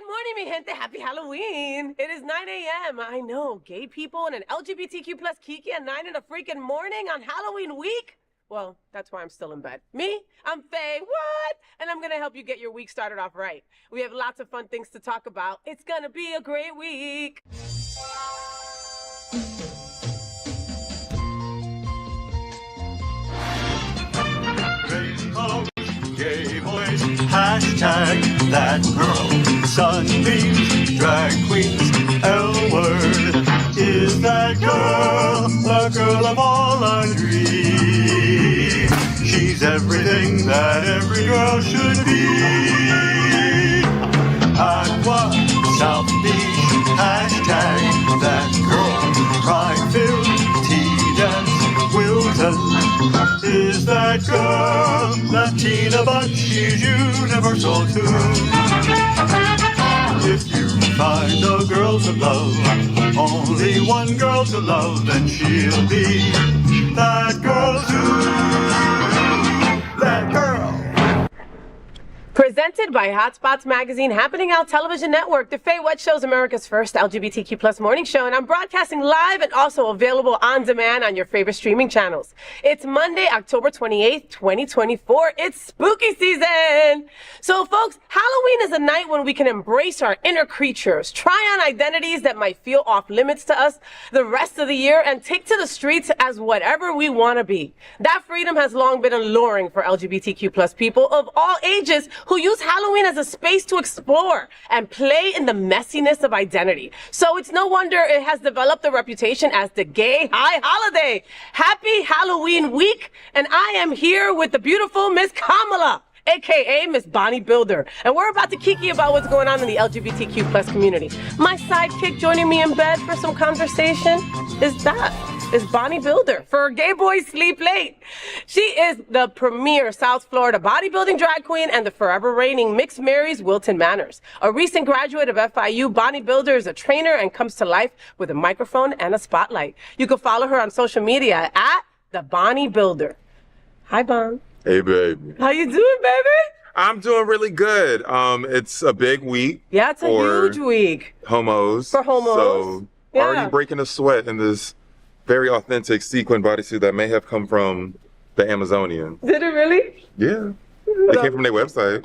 Good morning, mi gente. Happy Halloween. It is 9 a.m. I know, gay people and an LGBTQ plus Kiki at 9 in the freaking morning on Halloween week? Well, that's why I'm still in bed. Me? I'm FayWhat? And I'm gonna help you get your week started off right. We have lots of fun things to talk about. It's gonna be a great week. Gay boys, hashtag that girl, sunbeams, drag queens, L-word, is that girl, the girl of all I dream. She's everything that every girl should be. FayWhat, South Beach, hashtag that girl, pride-filled, tea-dance, Wilton, is that girl, Latina, but she's universal too. If you find a girl to love, only one girl to love, then she'll be that girl too. That girl. Presented by Hotspots Magazine, Happening Out Television Network, the FayWhat Show's America's first LGBTQ plus morning show, and I'm broadcasting live and also available on demand on your favorite streaming channels. It's Monday, October 28th, 2024. It's spooky season! So folks, Halloween is a night when we can embrace our inner creatures, try on identities that might feel off limits to us the rest of the year, and take to the streets as whatever we want to be. That freedom has long been alluring for LGBTQ plus people of all ages who use Halloween as a space to explore and play in the messiness of identity. So it's no wonder it has developed a reputation as the gay high holiday. Happy Halloween week, and I am here with the beautiful Miss Kamala, aka Miss Bonnie Builder, and we're about to kiki about what's going on in the LGBTQ plus community. My sidekick joining me in bed for some conversation is Bonnie Builder for Gay Boys Sleep Late. She is the premier South Florida bodybuilding drag queen and the forever reigning Mixed Marys Wilton Manors. A recent graduate of FIU, Bonnie Builder is a trainer and comes to life with a microphone and a spotlight. You can follow her on social media at the Bonnie Builder. Hi, Bon. Hey, baby. How you doing, baby? I'm doing really good. It's a big week. Yeah, it's a huge week. Homos. For homos. So already breaking a sweat in this very authentic sequin bodysuit that may have come from the Amazonian. Did it really? Yeah. It came from their website.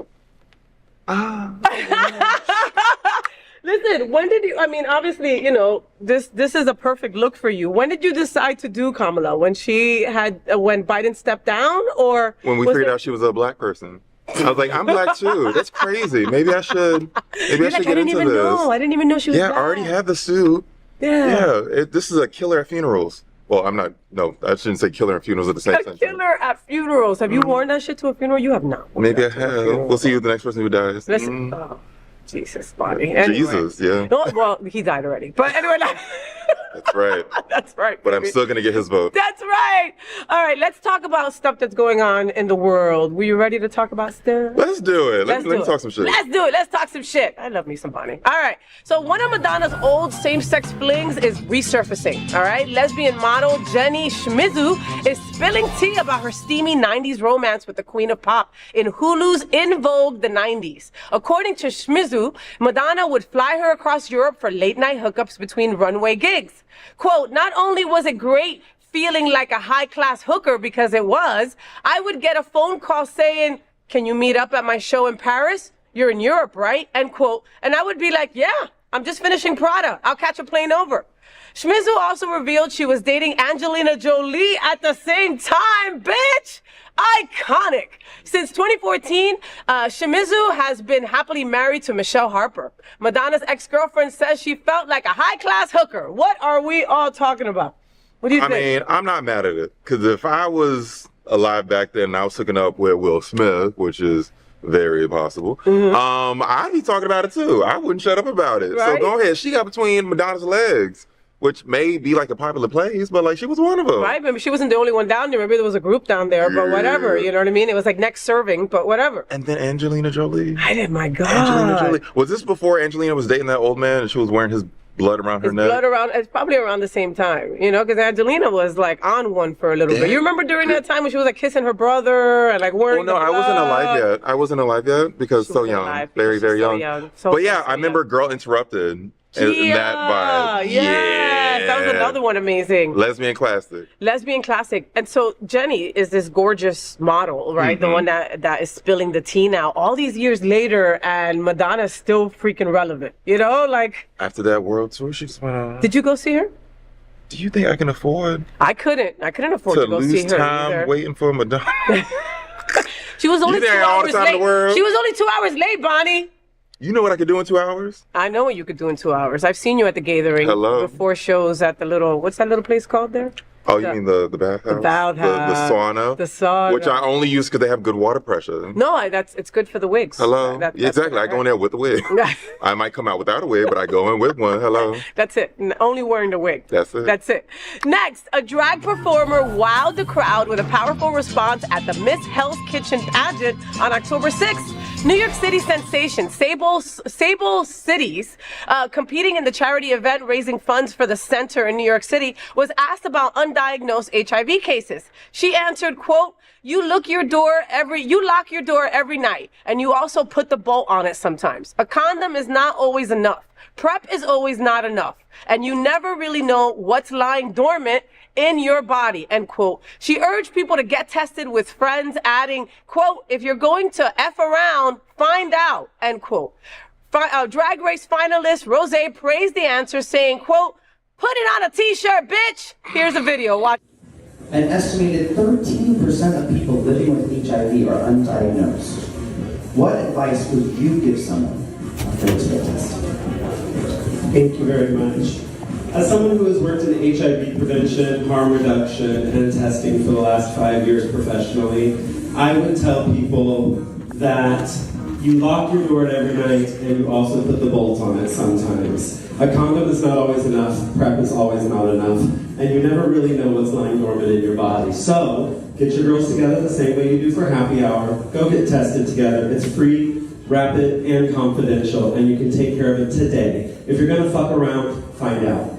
Listen, when did you, I mean, obviously, you know, this is a perfect look for you. When did you decide to do Kamala? When when Biden stepped down, or? When we figured out she was a black person. I was like, I'm black too. That's crazy. Maybe I should get into this. I didn't even know she was black. Yeah, I already had the suit. Yeah. Yeah, this is a killer at funerals. Well, I shouldn't say killer at funerals at the same time. Killer at funerals. Have you worn that shit to a funeral? You have not. Maybe I have. We'll see who the next person who dies. Listen, oh, Jesus, Bonnie. Anyway. Jesus, yeah. No, well, he died already. But anyway, That's right. That's right. But I'm still going to get his vote. That's right. All right, let's talk about stuff that's going on in the world. Were you ready to talk about stuff? Let's do it. Let me talk some shit. Let's do it. Let's talk some shit. I love me some Bonnie. All right. So one of Madonna's old same-sex flings is resurfacing. All right. Lesbian model Jenny Schmizu is spilling tea about her steamy 90s romance with the queen of pop in Hulu's In Vogue the 90s. According to Schmizu, Madonna would fly her across Europe for late-night hookups between runway gigs. Quote, not only was it great feeling like a high-class hooker, because it was, I would get a phone call saying, can you meet up at my show in Paris? You're in Europe, right? End quote. And I would be like, yeah, I'm just finishing Prada. I'll catch a plane over. Schmizu also revealed she was dating Angelina Jolie at the same time, bitch! Iconic. Since 2014, Schmizu has been happily married to Michelle Harper. Madonna's ex-girlfriend says she felt like a high-class hooker. What are we all talking about? What do you think? I mean, I'm not mad at it. Because if I was alive back then and I was hooking up with Will Smith, which is very possible, I'd be talking about it too. I wouldn't shut up about it. Right? So go ahead. She got between Madonna's legs, which may be like a popular place, but like she was one of them. Right, maybe she wasn't the only one down there. Maybe there was a group down there, but whatever. You know what I mean? It was like next serving, but whatever. And then Angelina Jolie. I did, my God. Angelina Jolie. Was this before Angelina was dating that old man and she was wearing his blood around her neck. Blood around. It's probably around the same time, you know, because Angelina was like on one for a little bit. You remember during that time when she was like kissing her brother and like wearing? Oh no, I wasn't alive yet. I wasn't alive yet because so young, very young. So but yeah, I remember Girl Interrupted. And that vibe. Yes, that was another one amazing. Lesbian classic. And so Jenny is this gorgeous model, right? The one that is spilling the tea now. All these years later, and Madonna's still freaking relevant. You know, like after that world tour, she just went on. Did you go see her? Do you think I can afford? I couldn't afford to go see her. To lose time waiting for Madonna. She was only 2 hours late. She was only 2 hours late, Bonnie. You know what I could do in 2 hours? I know what you could do in 2 hours. I've seen you at the Gathering. Hello. Before shows at the little, what's that little place called there? Oh, you mean the bathhouse? The bathhouse. The sauna? The sauna. Which I only use because they have good water pressure. No, it's good for the wigs. Hello? Exactly. I go in there with a wig. I might come out without a wig, but I go in with one. Hello? That's it. Only wearing the wig. That's it. Next, a drag performer wowed the crowd with a powerful response at the Miss Hell's Kitchen pageant on October 6th. New York City sensation Sabel Cities, competing in the charity event raising funds for the center in New York City, was asked about undiagnosed HIV cases. She answered, quote, you lock your door every night, and you also put the bolt on it sometimes. A condom is not always enough. PrEP is always not enough. And you never really know what's lying dormant in your body, end quote. She urged people to get tested with friends, adding, quote, if you're going to F around, find out, end quote. Drag Race finalist Rose praised the answer, saying, quote, put it on a t-shirt, bitch. Here's a video. Watch. An estimated 13% of people living with HIV are undiagnosed. What advice would you give someone after to get tested? Thank you very much. As someone who has worked in HIV prevention, harm reduction, and testing for the last 5 years professionally, I would tell people that you lock your door every night and you also put the bolt on it sometimes. A condom is not always enough, PrEP is always not enough, and you never really know what's lying dormant in your body. So, get your girls together the same way you do for happy hour, go get tested together, it's free, rapid, and confidential, and you can take care of it today. If you're gonna fuck around, find out.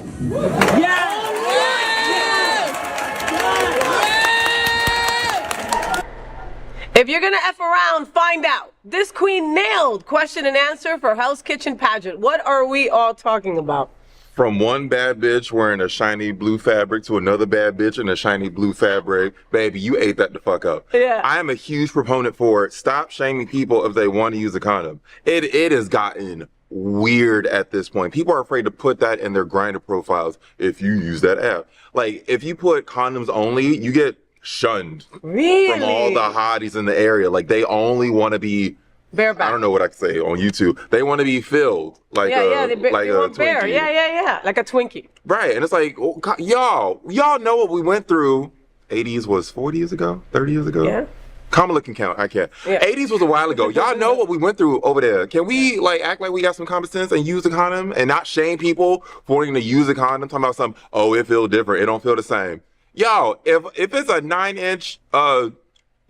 If you're gonna F around, find out. This queen nailed question and answer for Hell's Kitchen pageant. What are we all talking about? From one bad bitch wearing a shiny blue fabric to another bad bitch in a shiny blue fabric. Baby, you ate that the fuck up. Yeah. I am a huge proponent for it. Stop shaming people if they want to use a condom. It has gotten weird at this point. People are afraid to put that in their Grindr profiles if you use that app. Like, if you put condoms only, you get shunned. Really? From all the hotties in the area. Like, they only want to be bareback. I don't know what I can say on YouTube. They want to be filled like they like a want bare. Twinkie. Yeah, like a Twinkie. Right, and it's like, oh, y'all know what we went through. 80s was 40 years ago, 30 years ago. Yeah. Kamala can count. I can't. Yeah. 80s was a while ago. Y'all know what we went through over there. Can we like act like we got some common sense and use a condom and not shame people for wanting to use a condom? Talking about something. Oh, it feels different. It don't feel the same. Yo, if it's a 9-inch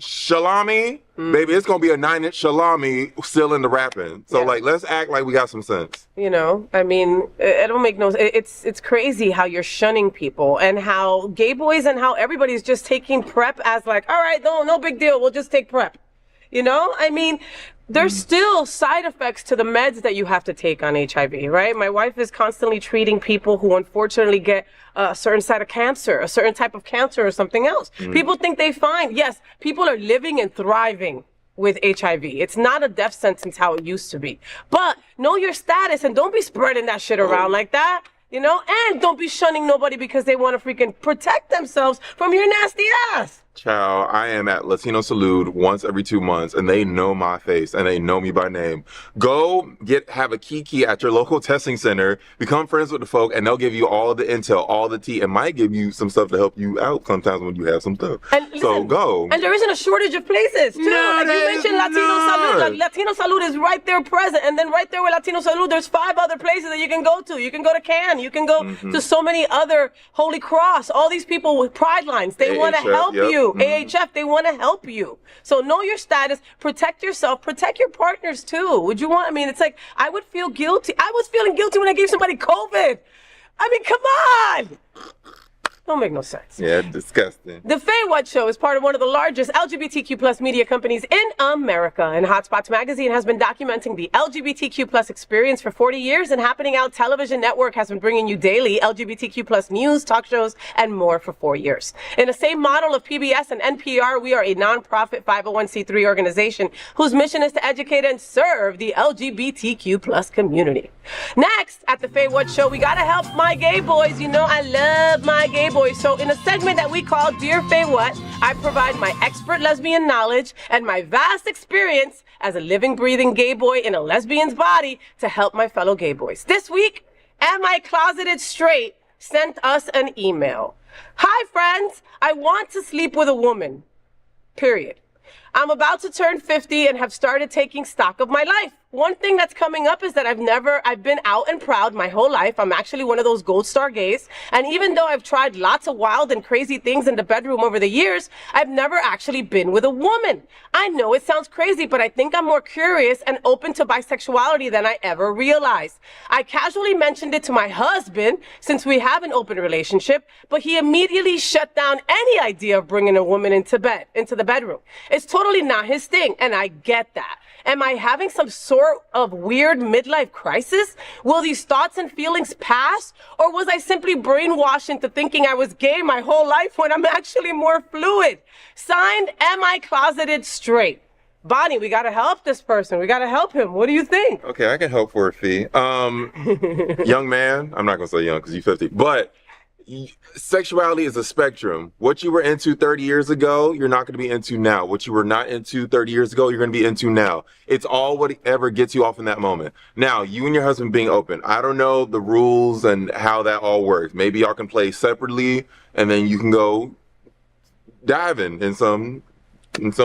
salami, baby, it's gonna be a 9-inch salami still in the wrapping. So like, let's act like we got some sense. You know, I mean, it don't make no sense. It's crazy how you're shunning people and how gay boys and how everybody's just taking PrEP as like, all right, no big deal. We'll just take PrEP. You know, I mean, there's still side effects to the meds that you have to take on HIV, right? My wife is constantly treating people who unfortunately get a certain side of cancer, a certain type of cancer or something else. People think they find, yes, people are living and thriving with HIV. It's not a death sentence how it used to be. But know your status and don't be spreading that shit around like that. You know, and don't be shunning nobody because they want to freaking protect themselves from your nasty ass. Child, I am at Latino Salute once every 2 months, and they know my face, and they know me by name. Go have a Kiki at your local testing center, become friends with the folk, and they'll give you all the intel, all the tea, and might give you some stuff to help you out sometimes when you have some stuff. And listen, so go. And there isn't a shortage of places, too. No, like you mentioned Latino Salute. Like Latino Salute is right there present, and then right there with Latino Salute, there's 5 other places that you can go to. You can go to Cannes. You can go to so many other Holy Cross. All these people with pride lines, they want to help you. you. AHF, they want to help you. So know your status, protect yourself, protect your partners too. Would you want, I mean, it's like, I would feel guilty. I was feeling guilty when I gave somebody COVID. I mean, come on. Don't make no sense. Yeah, disgusting. The FayWhat Show is part of one of the largest LGBTQ plus media companies in America, and Hotspots Magazine has been documenting the LGBTQ plus experience for 40 years, and Happening Out Television Network has been bringing you daily LGBTQ plus news, talk shows, and more for 4 years. In the same model of PBS and NPR, we are a nonprofit 501c3 organization whose mission is to educate and serve the LGBTQ plus community. Next, at the FayWhat Show, we gotta help my gay boys. You know I love my gay boys. So in a segment that we call Dear FayWhat, I provide my expert lesbian knowledge and my vast experience as a living, breathing gay boy in a lesbian's body to help my fellow gay boys. This week, Am I Closeted Straight sent us an email. Hi friends, I want to sleep with a woman. Period. I'm about to turn 50 and have started taking stock of my life. One thing that's coming up is that I've been out and proud my whole life. I'm actually one of those gold star gays. And even though I've tried lots of wild and crazy things in the bedroom over the years, I've never actually been with a woman. I know it sounds crazy, but I think I'm more curious and open to bisexuality than I ever realized. I casually mentioned it to my husband since we have an open relationship, but he immediately shut down any idea of bringing a woman into the bedroom. It's totally not his thing, and I get that. Am I having some sort of weird midlife crisis? Will these thoughts and feelings pass? Or was I simply brainwashed into thinking I was gay my whole life when I'm actually more fluid? Signed, Am I Closeted Straight? Bonnie, we gotta help this person. We gotta help him. What do you think? Okay, I can help for a fee. Young man, I'm not gonna say young because you're 50, but sexuality is a spectrum. What you were into 30 years ago, you're not going to be into now. What you were not into 30 years ago, you're going to be into now. It's all whatever gets you off in that moment. Now, you and your husband being open. I don't know the rules and how that all works. Maybe y'all can play separately and then you can go diving in some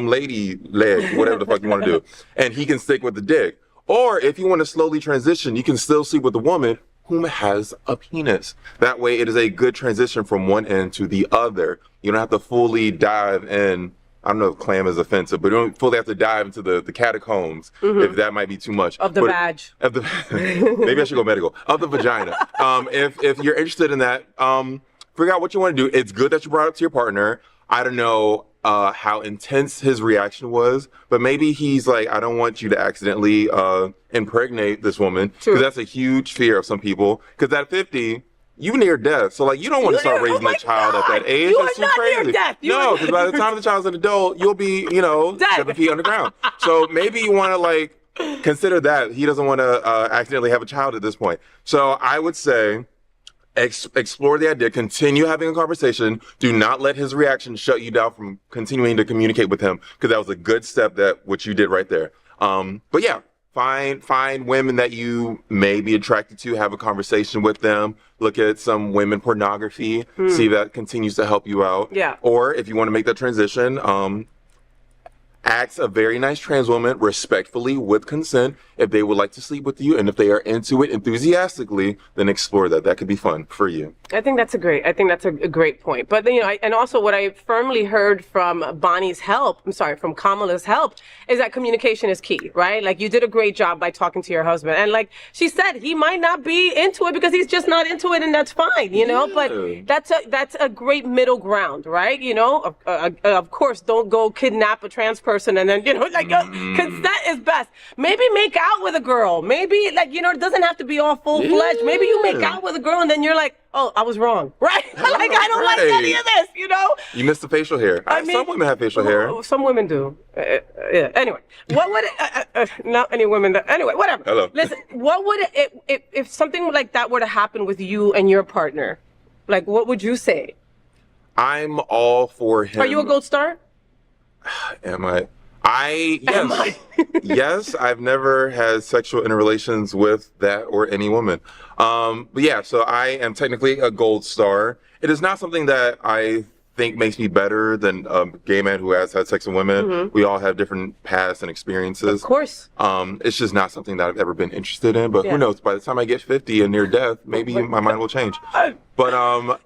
lady leg, whatever the fuck you want to do. And he can stick with the dick. Or if you want to slowly transition, you can still sleep with a woman whom has a penis. That way it is a good transition from one end to the other. You don't have to fully dive in. I don't know if clam is offensive, but you don't fully have to dive into the catacombs if that might be too much. Of the badge. Maybe I should go medical. Of the vagina. If you're interested in that, figure out what you want to do. It's good that you brought it up to your partner. I don't know how intense his reaction was, but maybe he's like, I don't want you to accidentally impregnate this woman, because that's a huge fear of some people. Because at 50, you near death, so like you don't want to start raising a child at that age. That's too crazy. No, because by the time the child's an adult, you'll be 7 feet underground. So maybe you want to like consider that he doesn't want to accidentally have a child at this point. So I would say, explore the idea, continue having a conversation. Do not let his reaction shut you down from continuing to communicate with him, because that was a good step, what you did right there. But yeah, find women that you may be attracted to, have a conversation with them, look at some women pornography, see if that continues to help you out. Yeah. Or if you want to make that transition, ask a very nice trans woman respectfully with consent if they would like to sleep with you, and if they are into it enthusiastically, then explore that. That could be fun for you. I think that's a great point. But and also what I firmly heard from from Kamala's help, is that communication is key, right? Like, you did a great job by talking to your husband, and like she said, he might not be into it because he's just not into it, and that's fine, But that's a great middle ground, right? Of course, don't go kidnap a trans person and then consent is best. Maybe make out with a girl. Maybe it doesn't have to be all full-fledged. Maybe you make out with a girl and then you're like, oh, I was wrong, right? I don't like any of this, You missed the facial hair. Some women have facial hair. Some women do. Yeah. Anyway, what would not any women that, anyway, whatever. Hello. Listen, what would if something like that were to happen with you and your partner, like, what would you say? I'm all for him. Are you a gold star? Am I? Yes. Yes, I've never had sexual interrelations with that or any woman. But yeah, so I am technically a gold star. It is not something that I think makes me better than a gay man who has had sex with women. Mm-hmm. We all have different paths and experiences. Of course. It's just not something that I've ever been interested in. But Yeah. who knows? By the time I get 50 and near death, maybe my mind will change. But I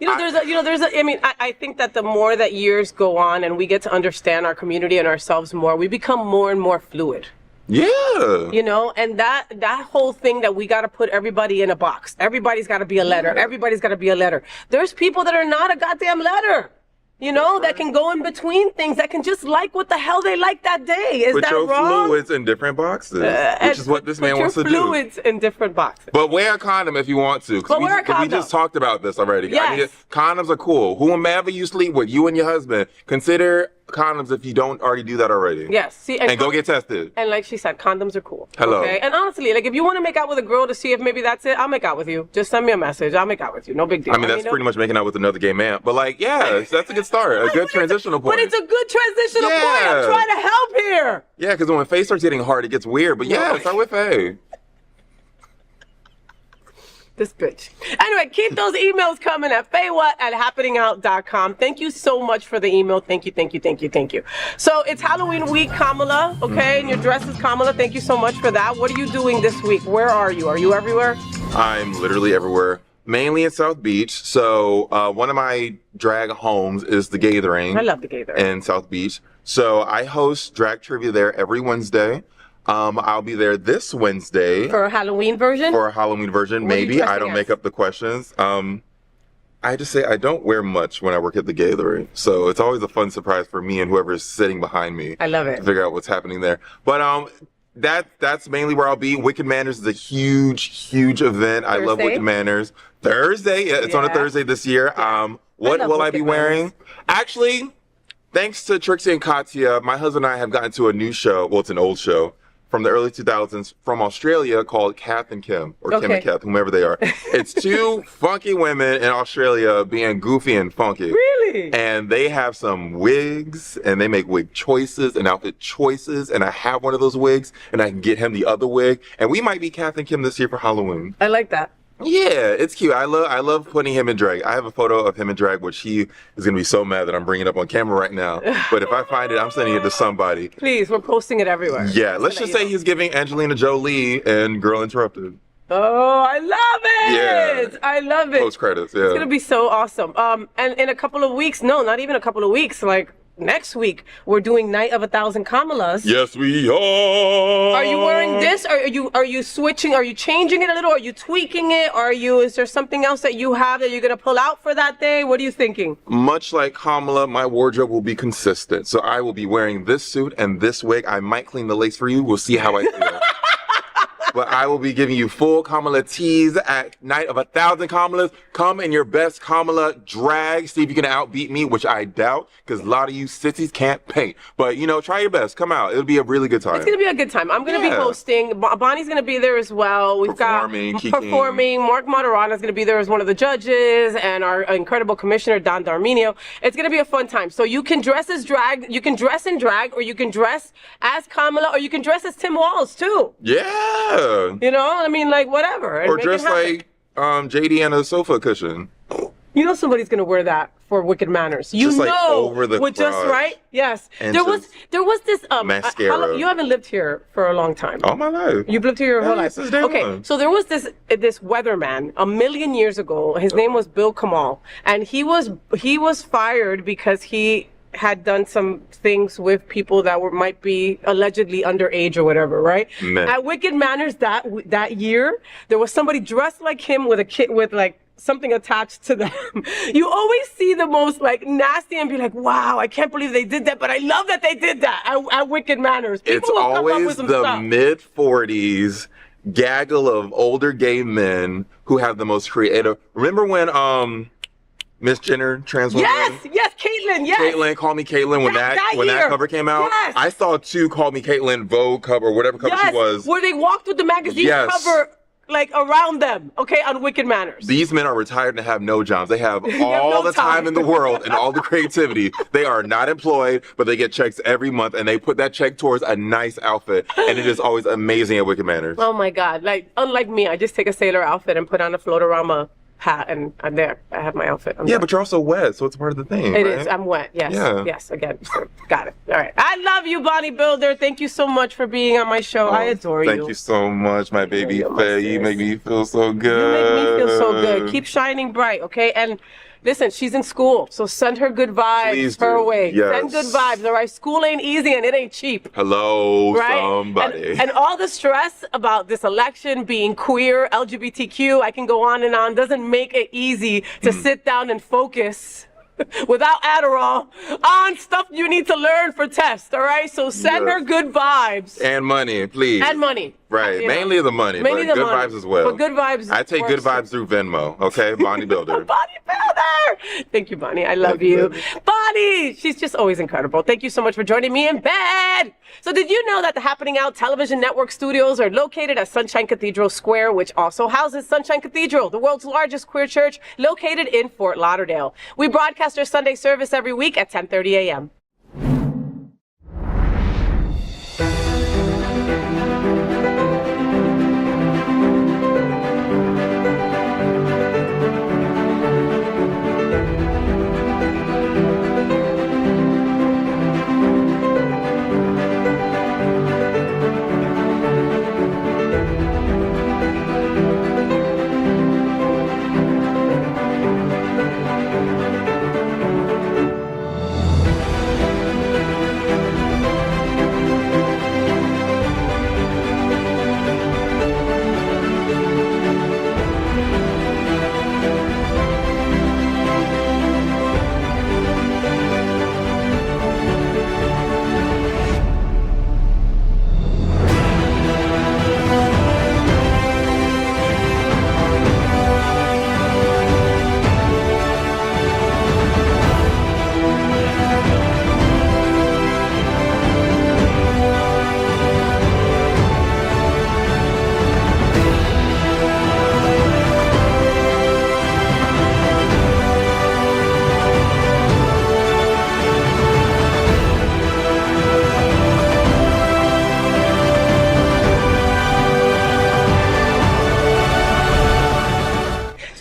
think that the more that years go on and we get to understand our community and ourselves more, we become more and more fluid. Yeah. You know, and that whole thing that we got to put everybody in a box. Everybody's got to be a letter. Everybody's got to be a letter. There's people that are not a goddamn letter. You know, that can go in between things, that can just like what the hell they like that day. Is Put that your wrong? fluids in different boxes, which is what this man wants to Put do. your fluids in different boxes. But wear a condom if you want to. 'Cause But wear a condom. We just talked about this already. Yes. Condoms are cool. Whomever you sleep with, you and your husband, consider condoms if you don't already do that already. Yes. See, And go get tested. And like she said, condoms are cool. Hello. Okay. And honestly, like if you want to make out with a girl to see if maybe that's it, I'll make out with you. Just send me a message. I'll make out with you. No big deal. I mean, that's pretty much making out with another gay man. But like, yeah, that's a good start. A good transitional point. But it's a good transitional point. I'm Yeah. trying to help here. Yeah, because when Faye starts getting hard, it gets weird. But yeah, start with Faye. This bitch. Anyway, keep those emails coming at FayWhat@happeningout.com. Thank you so much for the email. Thank you, thank you, thank you, thank you. So it's Halloween week, Kamala, okay? And your dress is Kamala. Thank you so much for that. What are you doing this week? Where are you? Are you everywhere? I'm literally everywhere. Mainly in South Beach. So one of my drag homes is the Gathering. I love the Gathering. In South Beach. So I host drag trivia there every Wednesday. I'll be there this Wednesday. For a Halloween version? For a Halloween version, What are you maybe. I dressing don't as? make up the questions. I just say I don't wear much when I work at the Gathering. So it's always a fun surprise for me and whoever's sitting behind me. I love it. To figure out what's happening there. But that's mainly where I'll be. Wicked Manors is a huge event. I love Thursday? Wicked Manors. Thursday, yeah, it's on a Yeah. Thursday this year. What love will I be Wicked wearing? Manors. Actually, thanks to Trixie and Kahtya, my husband and I have gotten to a new show. Well, it's an old show from the early 2000s from Australia called Kath and Kim, or Kim Okay. and Kath, whomever they are. It's two funky women in Australia being goofy and funky. Really? And they have some wigs, and they make wig choices and outfit choices, and I have one of those wigs, and I can get him the other wig, and we might be Kath and Kim this year for Halloween. I like that. Yeah, it's cute. I love putting him in drag. I have a photo of him in drag, which he is gonna be so mad that I'm bringing up on camera right now. But if I find it, I'm sending it to somebody. Please, we're posting it everywhere. Yeah, let's just say he's giving Angelina Jolie and Girl Interrupted. Oh, I love it! Yeah. I love it. Post credits, yeah. It's gonna be so awesome. And in a couple of weeks, no, not even a couple of weeks, like next week, we're doing Night of 1,000 Kamalas. Yes, we are. Are you wearing this? Are you switching? Are you changing it a little? Are you tweaking it? Is there something else that you have that you're gonna pull out for that day? What are you thinking? Much like Kamala, my wardrobe will be consistent. So I will be wearing this suit and this wig. I might clean the lace for you. We'll see how I feel. But I will be giving you full Kamala teas at Night of 1,000 Kamalas. Come in your best Kamala drag. See if you can outbeat me, which I doubt, because a lot of you sissies can't paint. But, try your best. Come out. It'll be a really good time. It's gonna be a good time. I'm gonna be hosting. Bonnie's gonna be there as well. We've Performing, got Kiki. performing. Mark Madonna is gonna be there as one of the judges, and our incredible commissioner Don Darminio. It's gonna be a fun time. So you can dress as drag. You can dress in drag, or you can dress as Kamala, or you can dress as Tim Walz too. Yeah. Whatever. and Or make it just happen. like JD and a sofa cushion. Somebody's gonna wear that for Wicked Manners. Just like over the with just crotch. right. Yes. And There was this mascara. you haven't lived here for a long time. All my life. You've lived here your whole Yeah, life. since day Okay, one. so there was this weatherman a million years ago. His name was Bill Kamal, and he was fired because he had done some things with people that might be allegedly underage or whatever, right? Man. At Wicked Manners that year, there was somebody dressed like him with a kid with like something attached to them. You always see the most like nasty and be like, wow, I can't believe they did that, but I love that they did that at Wicked Manners. People It's will come up with always some the stuff. mid-40s gaggle of older gay men who have the most creative. Remember when Miss Jenner, trans woman? Yes, Caitlyn, yes. Caitlyn, Call Me Caitlyn, when that year. cover came out. Yes. I saw two Call Me Caitlyn Vogue cover, whatever cover she was. Where they walked with the magazine Yes. cover like around them, okay, on Wicked Manners. These men are retired and have no jobs. They have all no the time in the world and all the creativity. They are not employed, but they get checks every month, and they put that check towards a nice outfit, and it is always amazing at Wicked Manners. Oh my God, like unlike me, I just take a sailor outfit and put on a floatorama hat, and I'm there. I have my outfit. Yeah, but you're also wet, so it's part of the thing. It right? is. I'm wet. Yes. Yeah. Yes. Again. Got it. All right. I love you, bodybuilder. Thank you so much for being on my show. I adore you. Thank you so much, my baby Faye. You make me feel so good. You make me feel so good. Keep shining bright, okay? And listen, she's in school, so send her good vibes Please her do. way. Yes. Send good vibes, all right? School ain't easy and it ain't cheap. Hello, Right? somebody. And all the stress about this election, being queer, LGBTQ, I can go on and on, doesn't make it easy to sit down and focus without Adderall on stuff you need to learn for tests, all right? So send Yes. her good vibes. And money, please. And money. Right, You know. mainly the money, Mainly but the good money. vibes as well. But good vibes I take good works. vibes through Venmo, okay? Bodybuilder. Bodybuilder! Thank you, Bonnie. I love you. Bonnie! She's just always incredible. Thank you so much for joining me in bed. So did you know that the Happening Out Television Network studios are located at Sunshine Cathedral Square, which also houses Sunshine Cathedral, the world's largest queer church located in Fort Lauderdale. We broadcast our Sunday service every week at 10:30 a.m.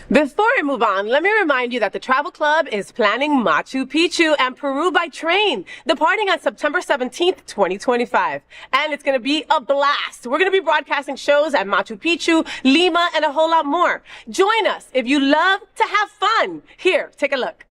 Before we move on, let me remind you that the Travel Club is planning Machu Picchu and Peru by train, departing on September 17th, 2025. And it's going to be a blast. We're going to be broadcasting shows at Machu Picchu, Lima, and a whole lot more. Join us if you love to have fun. Here, take a look.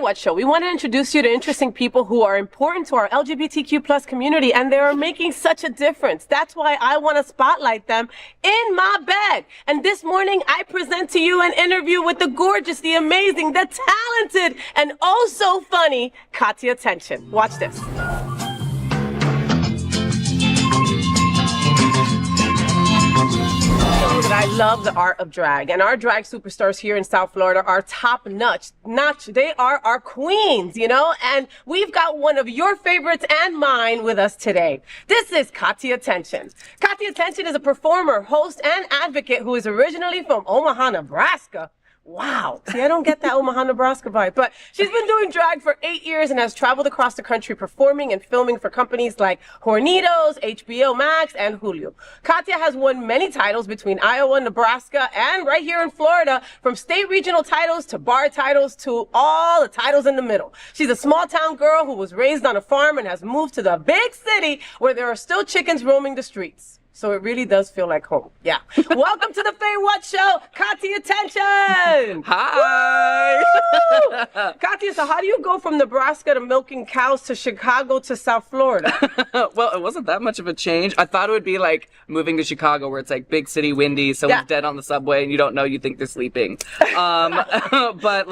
FayWhat Show. We want to introduce you to interesting people who are important to our LGBTQ plus community, and they are making such a difference. That's why I want to spotlight them in my bag. And this morning, I present to you an interview with the gorgeous, the amazing, the talented, and oh so funny Kahtya Tehnsion. Watch this. I love the art of drag, and our drag superstars here in South Florida are top notch. They are our queens, you know, and we've got one of your favorites and mine with us today. This is Kahtya Tehnsion. Kahtya Tehnsion is a performer, host, and advocate who is originally from Omaha, Nebraska. Wow. See, I don't get that Omaha, Nebraska vibe. But she's been doing drag for 8 years and has traveled across the country performing and filming for companies like Hornitos, HBO Max, and Hulu. Kahtya has won many titles between Iowa, Nebraska, and right here in Florida, from state regional titles to bar titles to all the titles in the middle. She's a small town girl who was raised on a farm and has moved to the big city where there are still chickens roaming the streets. So it really does feel like home. Yeah. Welcome to the FayWhat Show, Kahtya Tehnsion. Hi. Kahtya, so how do you go from Nebraska to milking cows to Chicago to South Florida? Well, it wasn't that much of a change. I thought it would be like moving to Chicago, where it's like big city, windy, someone's dead on the subway, and you don't know. You think they're sleeping. But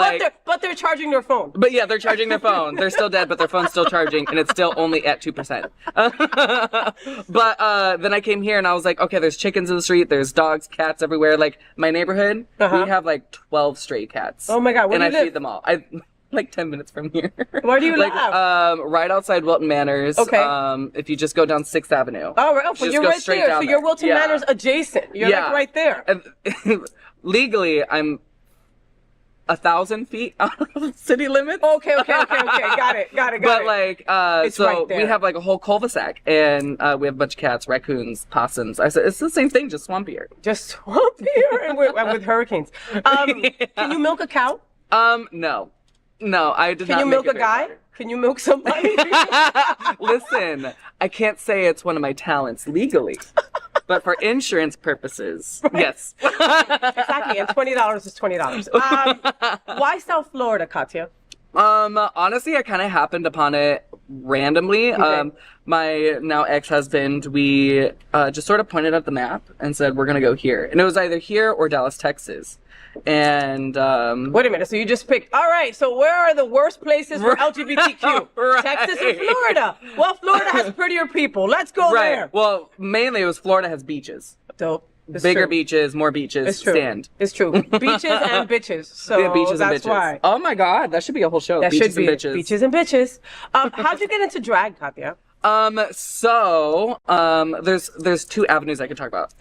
they're charging their phone. But yeah, they're charging their phone. They're still dead, but their phone's still charging, and it's still only at 2%. But then I came here. And I was like, okay, there's chickens in the street, there's dogs, cats everywhere. Like my neighborhood, we have like 12 stray cats. Oh my God, where do you live? I feed them all. I like 10 minutes from here. Where do you live? Right outside Wilton Manors. Okay. If you just go down 6th Avenue. Oh, right. Oh, so you're right there. So you're Wilton Manors adjacent. You're like right there. And legally, I'm 1,000 feet out of city limits. Okay. Got it. But like, it's so right there. we have like a whole cul-de-sac, and we have a bunch of cats, raccoons, possums. I said it's the same thing, just swampier. Just swampier and with hurricanes. Can you milk a cow? No, I did not. Can you milk a guy? Can you milk somebody? Listen, I can't say it's one of my talents legally. But for insurance purposes, yes. Exactly, and $20 is $20. Why South Florida, Kahtya? Honestly, I kind of happened upon it randomly. Okay. My now ex-husband, we just sort of pointed at the map and said, we're going to go here. And it was either here or Dallas, Texas. And wait a minute, so you just picked, all right, so where are the worst places for LGBTQ? Right. Texas or Florida? Well, Florida has prettier people. Let's go there. Well, mainly it was Florida has beaches. Dope. It's Bigger true. beaches, more beaches, It's true. sand. It's true. Beaches and bitches. So Yeah, beaches that's and bitches. why. Oh my God, that should be a whole show. That beaches should be and bitches. Beaches and bitches. How'd you get into drag, Kahtya? There's two avenues I could talk about.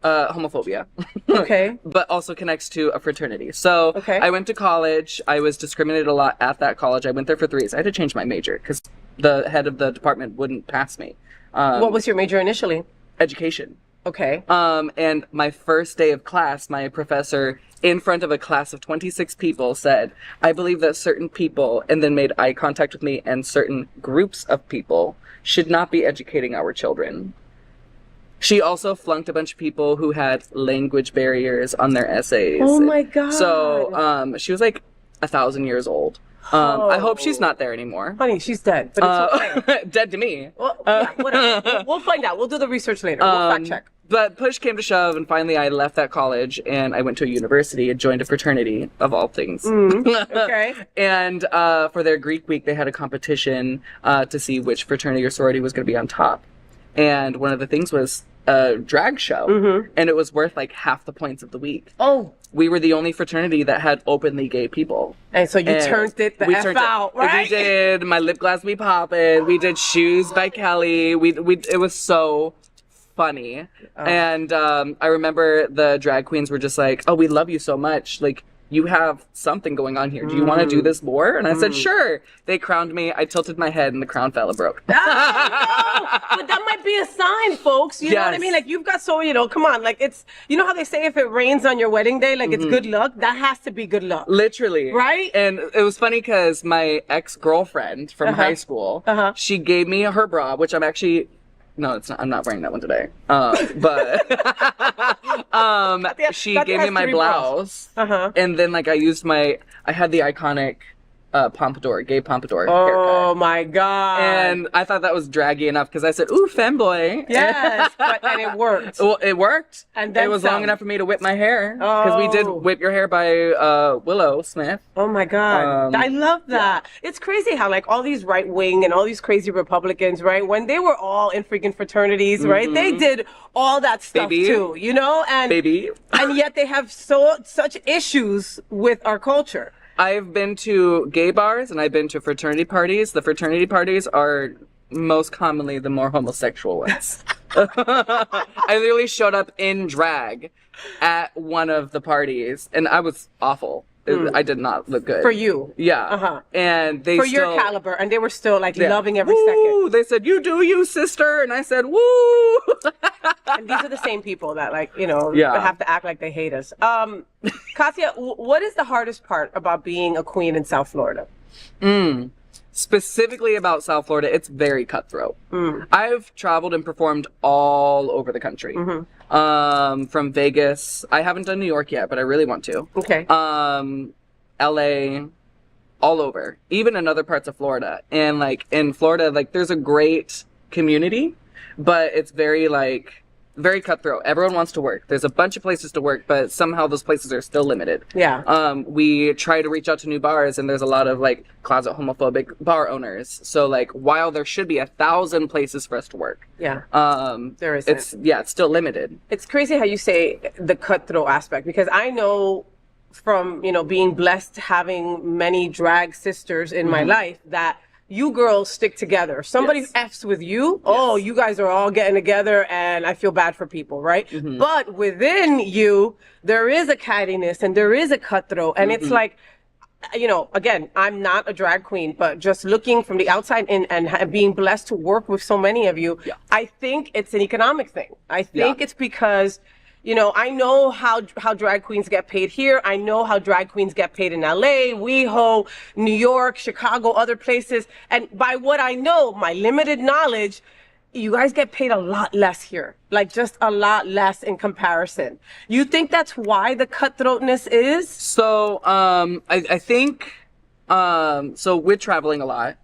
Homophobia. Okay. But also connects to a fraternity. So Okay. I went to college. I was discriminated a lot at that college. I went there for 3 years. I had to change my major because the head of the department wouldn't pass me. What was your major initially? Education. Okay. And my first day of class, my professor, in front of a class of 26 people, said, I believe that certain people, and then made eye contact with me, and certain groups of people should not be educating our children. She also flunked a bunch of people who had language barriers on their essays. Oh my God. So she was like 1,000 years old. I hope she's not there anymore. Honey, she's dead, but it's okay. Dead to me. Well, yeah, whatever. We'll find out. We'll do the research later. We'll fact check. But push came to shove, and finally I left that college, and I went to a university and joined a fraternity, of all things. Okay. And for their Greek week, they had a competition to see which fraternity or sorority was going to be on top. And one of the things was a drag show, and it was worth like half the points of the week. Oh. We were the only fraternity that had openly gay people. And so you turned it the F out, right? We did My Lip Gloss Be Poppin'. We did Shoes by Kelly. It was so funny. And I remember the drag queens were just like, oh, we love you so much. Like, you have something going on here. Do you want to do this more? And I said, sure. They crowned me. I tilted my head and the crown fell and broke. But that might be a sign, folks. You know what I mean? Like, you've got come on. Like, it's, you know how they say if it rains on your wedding day, like, it's good luck? That has to be good luck. Literally. Right? And it was funny because my ex-girlfriend from high school, she gave me her bra, which I'm actually... No, it's not. I'm not wearing that one today. But she gave me my blouse, and then like I had the iconic pompadour, gay pompadour Oh haircut. my God. And I thought that was draggy enough because I said, ooh, femboy. Yes, and it worked. Well, it worked. And then it was some. long enough for me to whip my hair. Because we did Oh. Whip Your Hair by Willow Smith. Oh my God. I love that. It's crazy how like all these right wing and all these crazy Republicans, right? When they were all in freaking fraternities, right? They did all that stuff Baby. too, you know? And Baby. and yet they have such issues with our culture. I've been to gay bars and I've been to fraternity parties. The fraternity parties are most commonly the more homosexual ones. I literally showed up in drag at one of the parties and I was awful. I did not look good. For you. Yeah. Uh-huh. And they For still, your caliber. And they were still like yeah. loving every Woo! second. They said, you do you, sister. And I said, woo. And these are the same people that like, you know, Yeah. have to act like they hate us. Kahtya, what is the hardest part about being a queen in South Florida? Specifically about South Florida, it's very cutthroat. I've traveled and performed all over the country. From Vegas. I haven't done New York yet, but I really want to. Okay. LA, all over, even in other parts of Florida. And like in Florida, like there's a great community, but it's very cutthroat. Everyone wants to work. There's a bunch of places to work, but somehow those places are still limited. Yeah. We try to reach out to new bars and there's a lot of like closet homophobic bar owners. So like while there should be 1,000 places for us to work, Yeah. There isn't. it's still limited. It's crazy how you say the cutthroat aspect, because I know from, you know, being blessed having many drag sisters in my life that you girls stick together. Somebody Yes. F's with you, oh, you guys are all getting together and I feel bad for people, right? But within you, there is a cattiness and there is a cutthroat. And it's like, you know, again, I'm not a drag queen, but just looking from the outside in and being blessed to work with so many of you, I think it's an economic thing. I think it's because, you know, I know how drag queens get paid here. I know how drag queens get paid in LA, WeHo, New York, Chicago, other places. And by what I know, my limited knowledge, you guys get paid a lot less here. Like just a lot less in comparison. You think that's why the cutthroatness is? So, I think, so we're traveling a lot.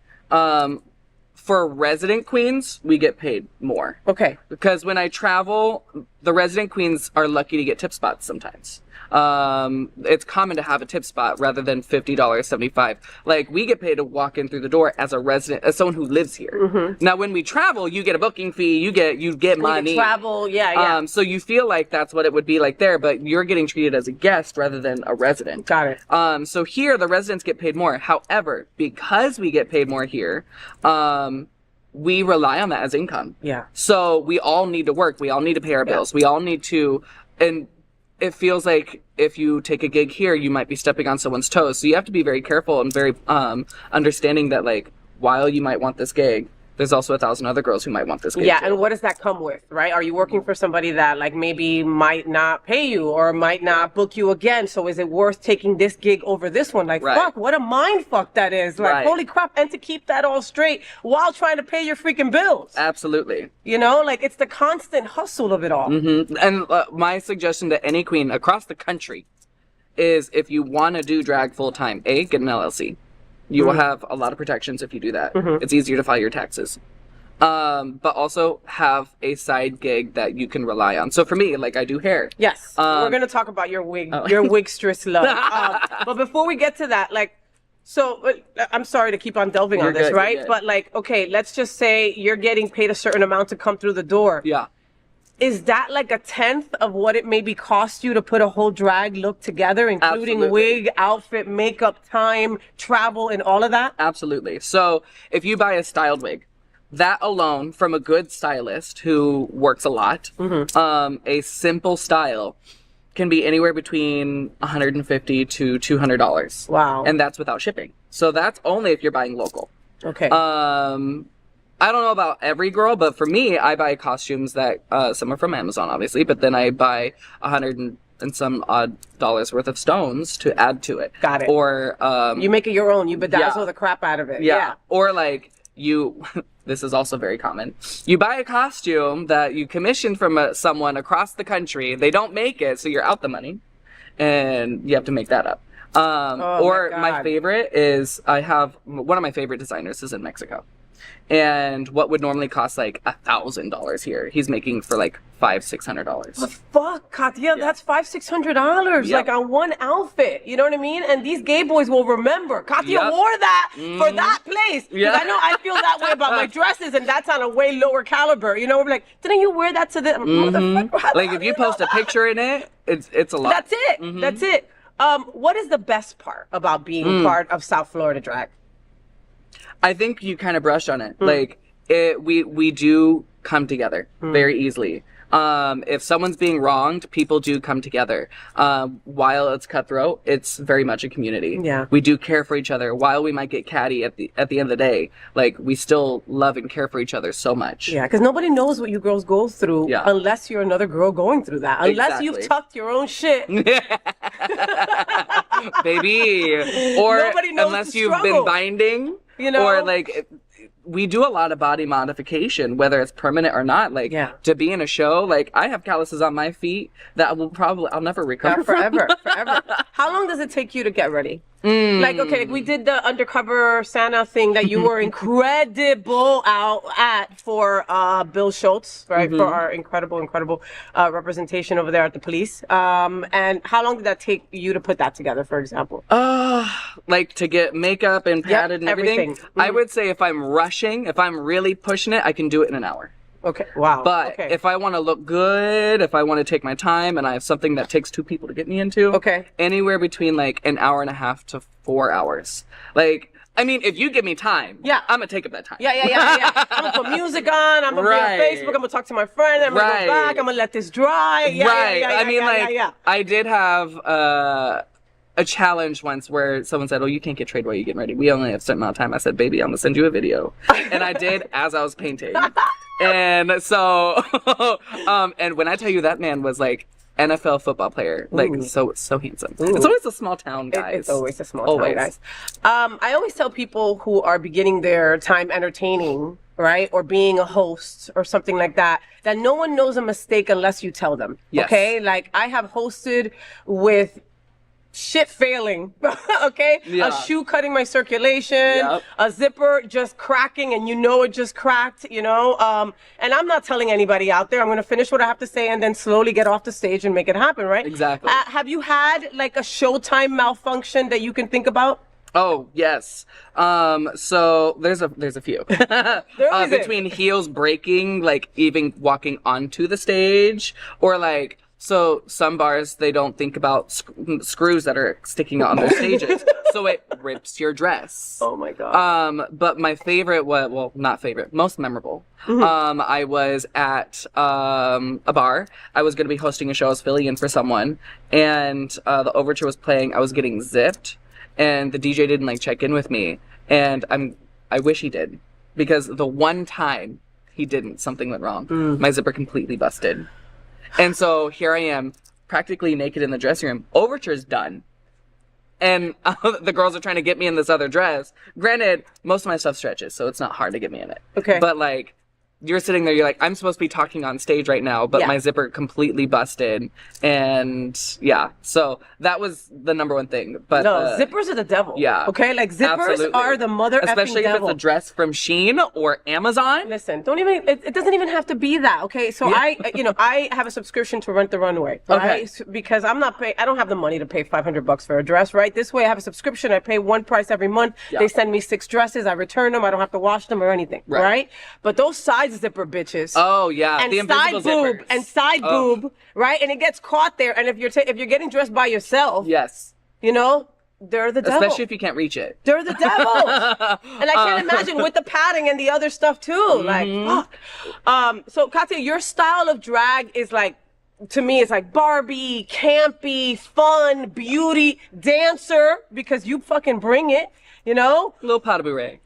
For resident queens, we get paid more. Okay. Because when I travel, the resident queens are lucky to get tip spots sometimes. It's common to have a tip spot rather than $50, $75. Like we get paid to walk in through the door as a resident, as someone who lives here. Now, when we travel, you get a booking fee, you get money. Travel, yeah. So you feel like that's what it would be like there, but you're getting treated as a guest rather than a resident. Got it. So here, the residents get paid more. However, because we get paid more here, we rely on that as income. Yeah. So we all need to work. We all need to pay our bills. We all need to, and it feels like if you take a gig here, you might be stepping on someone's toes. So you have to be very careful and very understanding that like, while you might want this gig, there's also 1,000 other girls who might want this gig. Yeah, too. and what does that come with, right? Are you working for somebody that like maybe might not pay you or might not book you again? So is it worth taking this gig over this one? Like, Right. fuck, what a mind fuck that is. Like, Right. holy crap. And to keep that all straight while trying to pay your freaking bills. Absolutely. You know, like it's the constant hustle of it all. And my suggestion to any queen across the country is if you want to do drag full time, get an LLC. You will have a lot of protections if you do that. It's easier to file your taxes. But also have a side gig that you can rely on. So for me, like I do hair. Yes. We're going to talk about your wig, Oh. your wigstress love. But before we get to that, like, so I'm sorry to keep on delving You're on this, good, you're right? good. But like, okay, let's just say you're getting paid a certain amount to come through the door. Yeah. Is that like 1/10 of what it maybe cost you to put a whole drag look together, including Absolutely. wig, outfit, makeup, time, travel, and all of that? Absolutely. So if you buy a styled wig, that alone from a good stylist who works a lot, a simple style can be anywhere between $150 to $200. Wow. And that's without shipping. So that's only if you're buying local. Okay. I don't know about every girl, but for me, I buy costumes that some are from Amazon, obviously, but then I buy $100 and some odd dollars worth of stones to add to it. Got it. Or you make it your own. You bedazzle yeah. the crap out of it. yeah. Or like you, this is also very common. You buy a costume that you commissioned from someone across the country. They don't make it, so you're out the money, and you have to make that up. Or my God. favorite is one of my favorite designers is in Mexico. And what would normally cost like $1,000 here, he's making for like $500-600. Fuck, Kahtya, that's $500-600 Yep. like on one outfit. You know what I mean? And these gay boys will remember. Kahtya Yep. wore that for that place. Because Yeah. I know I feel that way about my dresses, and that's on a way lower caliber. You know, we're like, didn't you wear that to the motherfucker? How Like do if you know post a that? picture in it, it's a lot. That's it. That's it. What is the best part about being part of South Florida drag? I think you kind of brushed on it. Like we do come together very easily. If someone's being wronged, people do come together. While it's cutthroat, it's very much a community. Yeah. We do care for each other. While we might get catty at the end of the day, like we still love and care for each other so much. Yeah, because nobody knows what you girls go through Yeah. unless you're another girl going through that. Unless you've Exactly. tucked your own shit. Baby. Or Nobody knows unless the you've struggle. been binding, You know? or like we do a lot of body modification, whether it's permanent or not. Like Yeah. to be in a show, like I have calluses on my feet that I'll never recover from. Forever. How long does it take you to get ready? Like, okay, we did the undercover Santa thing that you were incredible out at for Bill Schultz, right? For our incredible representation over there at the police. And how long did that take you to put that together, for example? Like to get makeup and padded and everything. everything. I would say if I'm rushing, if I'm really pushing it, I can do it in an hour. Okay, wow. But okay. if I want to look good, if I want to take my time, and I have something that takes 2 people to get me into, Okay. anywhere between like an hour and a half to 4 hours. Like, I mean, if you give me time, Yeah. I'm gonna take up that time. Yeah. I'm gonna put music on. I'm gonna Right. be on Facebook. I'm gonna talk to my friend. I'm gonna Right. go back. I'm gonna let this dry. Right. Yeah, I mean, yeah. I did have a challenge once where someone said, "Oh, you can't get trade while you're getting ready. We only have a certain amount of time." I said, "Baby, I'm gonna send you a video," and I did as I was painting. And so, and when I tell you that man was like NFL football player, like so handsome. It's always a small town, guys. It's always a small Always. town, guys. I always tell people who are beginning their time entertaining, right, or being a host or something like that, that no one knows a mistake unless you tell them. Yes. Okay, like I have hosted with shit failing, okay? Yeah. A shoe cutting my circulation, Yep. a zipper just cracking and you know it just cracked, you know? And I'm not telling anybody out there. I'm going to finish what I have to say and then slowly get off the stage and make it happen, right? Exactly. Have you had like a Showtime malfunction that you can think about? Oh yes. So there's a few. always is. Between heels breaking, like even walking onto the stage, or like so some bars they don't think about screws that are sticking out on their stages, so it rips your dress. Oh my God. But my favorite was, well, not favorite, most memorable. I was at a bar. I was going to be hosting a show. I was filling in for someone, and the overture was playing. I was getting zipped, and the DJ didn't like check in with me, and I wish he did, because the one time he didn't, something went wrong. My zipper completely busted, and so here I am, practically naked in the dressing room. Overture's done. And the girls are trying to get me in this other dress. Granted, most of my stuff stretches, so it's not hard to get me in it. Okay. But like, you're sitting there, you're like, I'm supposed to be talking on stage right now, but Yeah. my zipper completely busted. And yeah, so that was the number one thing. But no, zippers are the devil. yeah. Okay, like zippers Absolutely. are the mother especially effing if devil. it's a dress from Shein or Amazon. Listen, don't even, it doesn't even have to be that, okay? So I have a subscription to Rent the Runway, right? Okay. Because I don't have the money to pay $500 for a dress, right? This way I have a subscription, I pay one price every month. Yeah. They send me 6 dresses, I return them, I don't have to wash them or anything, Right. right? But those side zipper bitches. Oh yeah, And the side invisible boob zippers. and side Oh. boob, right? And it gets caught there. And if you're getting dressed by yourself, Yes, you know, they're the devil. especially if you can't reach it. They're the devil. And I can't imagine with the padding and the other stuff too. Like, fuck. So Kahtya, your style of drag is like, to me, it's like Barbie, campy, fun, beauty, dancer, because you fucking bring it, you know? Little pot of beret.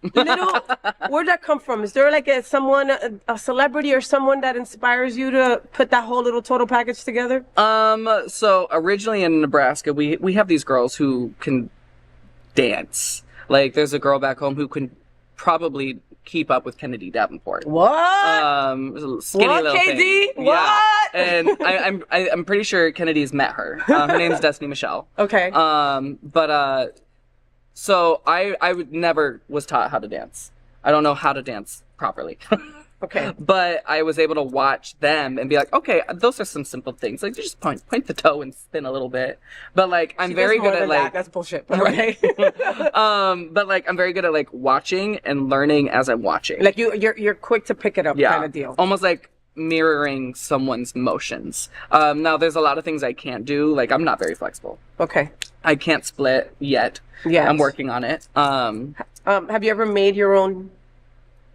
Where'd that come from? Is there like a celebrity or someone that inspires you to put that whole little total package together? So originally in Nebraska, we have these girls who can dance. Like there's a girl back home who can probably keep up with Kennedy Davenport. What? Skinny What, little KD? thing. What? and I'm pretty sure Kennedy's met her. Her name's Destiny Michelle. Okay. So I would never was taught how to dance. I don't know how to dance properly. Okay. But I was able to watch them and be like, okay, those are some simple things. Like, just point the toe and spin a little bit. But like, I'm very good at like that's bullshit. But okay. but like, I'm very good at like watching and learning as I'm watching. Like you're quick to pick it up, kind of deal. Almost like mirroring someone's motions. Now there's a lot of things I can't do. Like, I'm not very flexible. Okay. I can't split yet. Yeah. I'm working on it. Have you ever made your own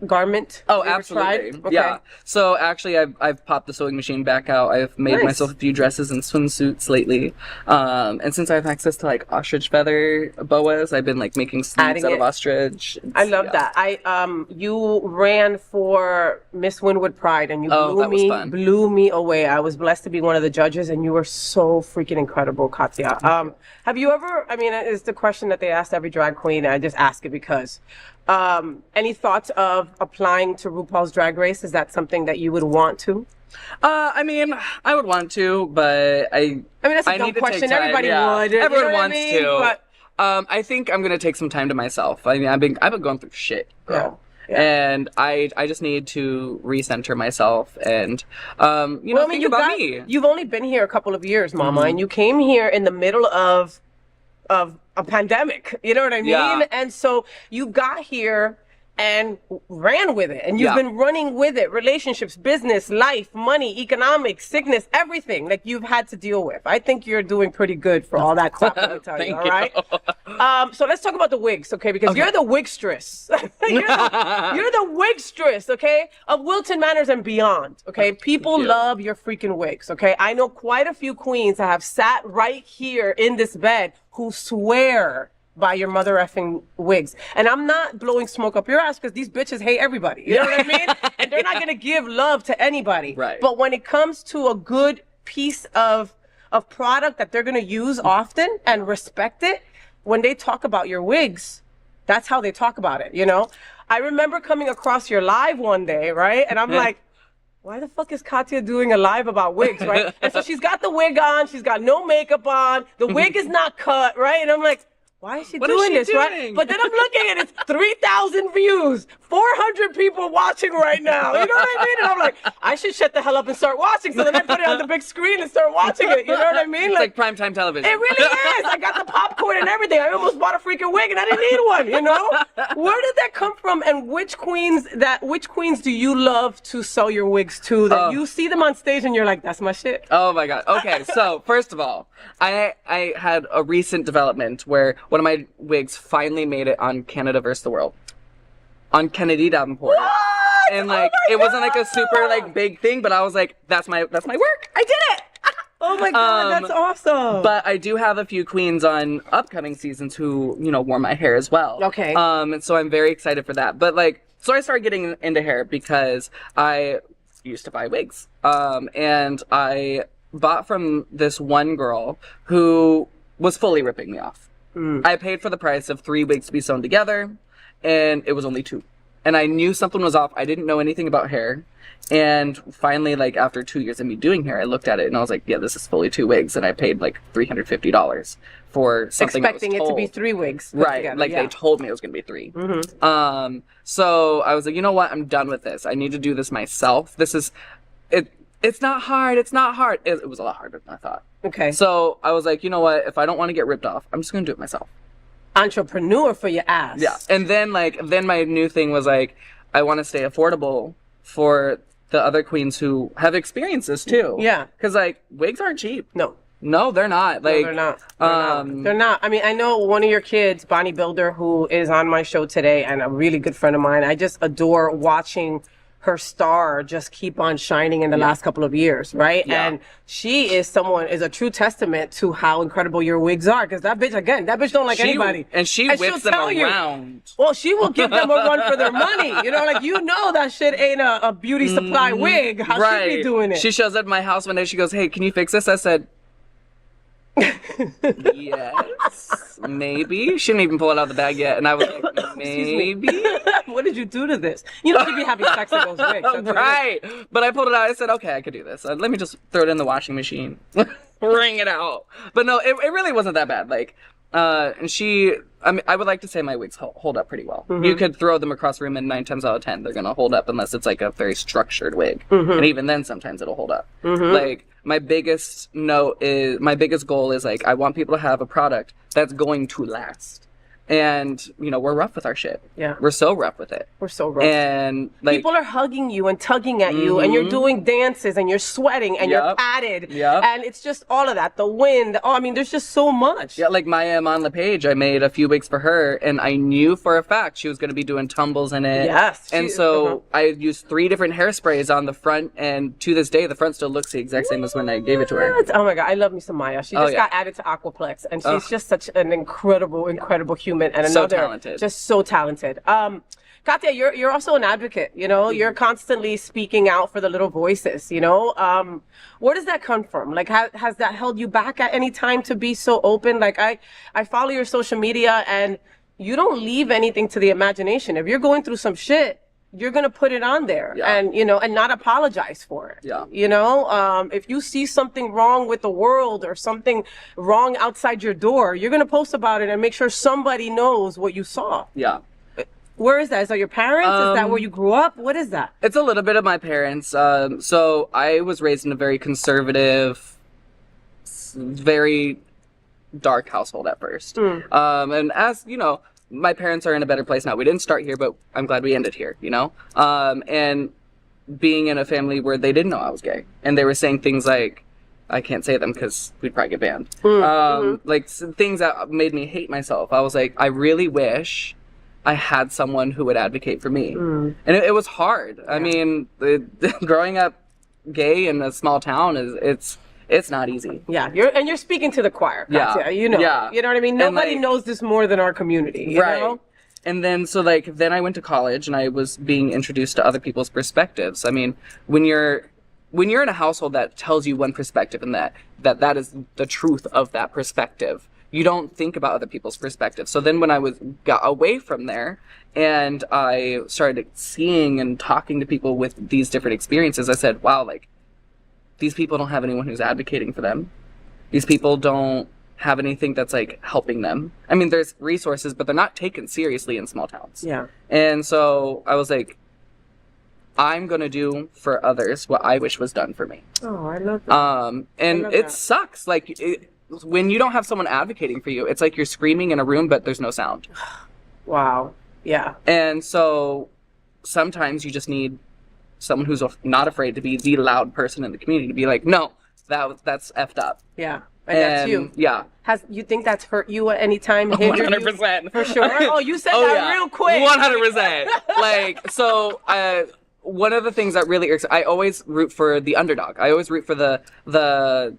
garment? Oh, Have you ever absolutely. tried? Okay. Yeah. So actually, I've popped the sewing machine back out. I've made Nice. myself a few dresses and swimsuits lately. And since I have access to like ostrich feather boas, I've been like making sleeves Adding out it. of ostrich. I love that. You ran for Miss Wynwood Pride and you Oh, that was fun. blew me away. I was blessed to be one of the judges and you were so freaking incredible, Kahtya. Have you ever, I mean, it's the question that they asked every drag queen, and I just ask it because, any thoughts of applying to RuPaul's Drag Race? Is that something that you would want to? I mean, I would want to, but I mean, that's a dumb need to question. take time. Everybody Yeah. would. You Everyone know what I wants mean? to. But- I think I'm gonna take some time to myself. I mean, I've been going through shit, girl. Yeah. And I just need to recenter myself and think about me. You've only been here a couple of years, Mama, Mm-hmm. and you came here in the middle of a pandemic. You know what I mean? Yeah. And so you got here and ran with it, and you've Yeah. been running with it. Relationships, business, life, money, economics, sickness, everything like you've had to deal with. I think you're doing pretty good for all that crap. Let me tell you. Thank All right. So let's talk about the wigs, okay? Because you're the wigstress. you're the wigstress, okay, of Wilton, Manors, and beyond. Okay, people you. love your freaking wigs. Okay, I know quite a few queens that have sat right here in this bed who swear by your mother effing wigs. And I'm not blowing smoke up your ass because these bitches hate everybody. You know what I mean? And they're not going to give love to anybody. Right. But when it comes to a good piece of product that they're going to use often and respect it, when they talk about your wigs, that's how they talk about it, you know? I remember coming across your live one day, right? And I'm like, why the fuck is Kahtya doing a live about wigs, right? And so she's got the wig on, she's got no makeup on, the wig is not cut, right? And I'm like, why is she What is doing she this, right? doing? But then I'm looking and it's 3,000 views, 400 people watching right now. You know what I mean? And I'm like, I should shut the hell up and start watching. So then I put it on the big screen and start watching it. You know what I mean? It's like primetime television. It really is. I got the popcorn and everything. I almost bought a freaking wig and I didn't need one, you know? Where did that come from? And which queens do you love to sell your wigs to that you see them on stage and you're like, that's my shit? Oh my god. Okay, so first of all, I had a recent development where one of my wigs finally made it on Canada vs. the World. On Kennedy Davenport. What? And like Oh my it wasn't like a super God. like big thing, but I was like, that's my work. I did it. Oh my God, that's awesome. But I do have a few queens on upcoming seasons who, wore my hair as well. Okay. And so I'm very excited for that. But like, so I started getting into hair because I used to buy wigs. And I bought from this one girl who was fully ripping me off. I paid for the price of 3 wigs to be sewn together, and it was only 2. And I knew something was off. I didn't know anything about hair. And finally, like, after 2 years of me doing hair, I looked at it and I was like, yeah, this is fully 2 wigs. And I paid like $350 for something expecting that was it to be told. 3 wigs. put Right. together, Like yeah. they told me it was going to be 3. So I was like, you know what? I'm done with this. I need to do this myself. This is, it's not hard. It's not hard. It was a lot harder than I thought. Okay. So I was like, you know what? If I don't want to get ripped off, I'm just going to do it myself. Entrepreneur for your ass. Yeah. And then my new thing was like, I want to stay affordable for the other queens who have experiences too. Yeah. Because like wigs aren't cheap. No, they're not. no, Like they're not. They're not. I mean, I know one of your kids, Bonnie Builder, who is on my show today and a really good friend of mine. I just adore watching her star just keep on shining in the last couple of years, right? Yeah. And she is a true testament to how incredible your wigs are. Because that bitch don't like anybody. And she she'll whips them tell you. around. Well, she will give them a run for their money. You know, like, that shit ain't a beauty supply wig. How she be doing it? She shows up at my house one day. She goes, hey, can you fix this? I said, Yes, maybe. She didn't even pull it out of the bag yet, and I was like, maybe. What did you do to this? You know, she'd be having sex in those wigs. That's Right. But I pulled it out. I said, okay, I could do this. Let me just throw it in the washing machine. Wring it out. But no, it really wasn't that bad. Like, and I would like to say my wigs hold up pretty well. You could throw them across the room and 9 times out of 10, they're going to hold up unless it's like a very structured wig. And even then, sometimes it'll hold up. Like, my biggest goal is like, I want people to have a product that's going to last. And, you know, we're rough with our shit. Yeah. We're so rough with it. We're so rough. And, like... people are hugging you and tugging at you, and you're doing dances, and you're sweating, and you're padded. And it's just all of that. The wind. Oh, I mean, there's just so much. Yeah, like Maya on the page, I made a few wigs for her, and I knew for a fact she was going to be doing tumbles in it. Yes. And so I used 3 different hairsprays on the front, and to this day, the front still looks the exact same as when I gave it to her. Oh my God, I love me some Maya. She just got added to Aquaplex, and she's just such an incredible human, and So another talented. just so talented. Kahtya, you're also an advocate. You know, you're constantly speaking out for the little voices. You know, where does that come from? Like, has that held you back at any time to be so open? Like, I follow your social media, and you don't leave anything to the imagination. If you're going through some shit, you're going to put it on there and, you know, and not apologize for it. Yeah. You know, if you see something wrong with the world or something wrong outside your door, you're going to post about it and make sure somebody knows what you saw. Yeah. Where is that? Is that your parents? Is that where you grew up? What is that? It's a little bit of my parents. So I was raised in a very conservative, very dark household at first. And as, you know, my parents are in a better place now. We didn't start here, but I'm glad we ended here, you know? And being in a family where they didn't know I was gay. And they were saying things like, I can't say them because we'd probably get banned. Like, things that made me hate myself. I was like, I really wish I had someone who would advocate for me. And it was hard. Yeah. I mean, growing up gay in a small town it's not easy. Yeah, you're speaking to the choir, Kahtya, you know. Yeah. You know what I mean? Nobody knows this more than our community, you know? And then, so, like, then I went to college, and I was being introduced to other people's perspectives. I mean, when you're in a household that tells you one perspective, and that is the truth of that perspective, you don't think about other people's perspectives. So then when I got away from there, and I started seeing and talking to people with these different experiences, I said, wow, like, these people don't have anyone who's advocating for them. These people don't have anything that's, like, helping them. I mean, there's resources, but they're not taken seriously in small towns. Yeah. And so I was like, I'm going to do for others what I wish was done for me. Oh, I love that. And it sucks. Like, when you don't have someone advocating for you, it's like you're screaming in a room, but there's no sound. Wow. Yeah. And so sometimes you just need someone who's not afraid to be the loud person in the community, to be like, no, that's effed up. Yeah. And that's you. Yeah. You think that's hurt you at any time? 100%. For sure. Oh, you said that real quick. 100%. Like, so, one of the things that really irks, I always root for the underdog. I always root for the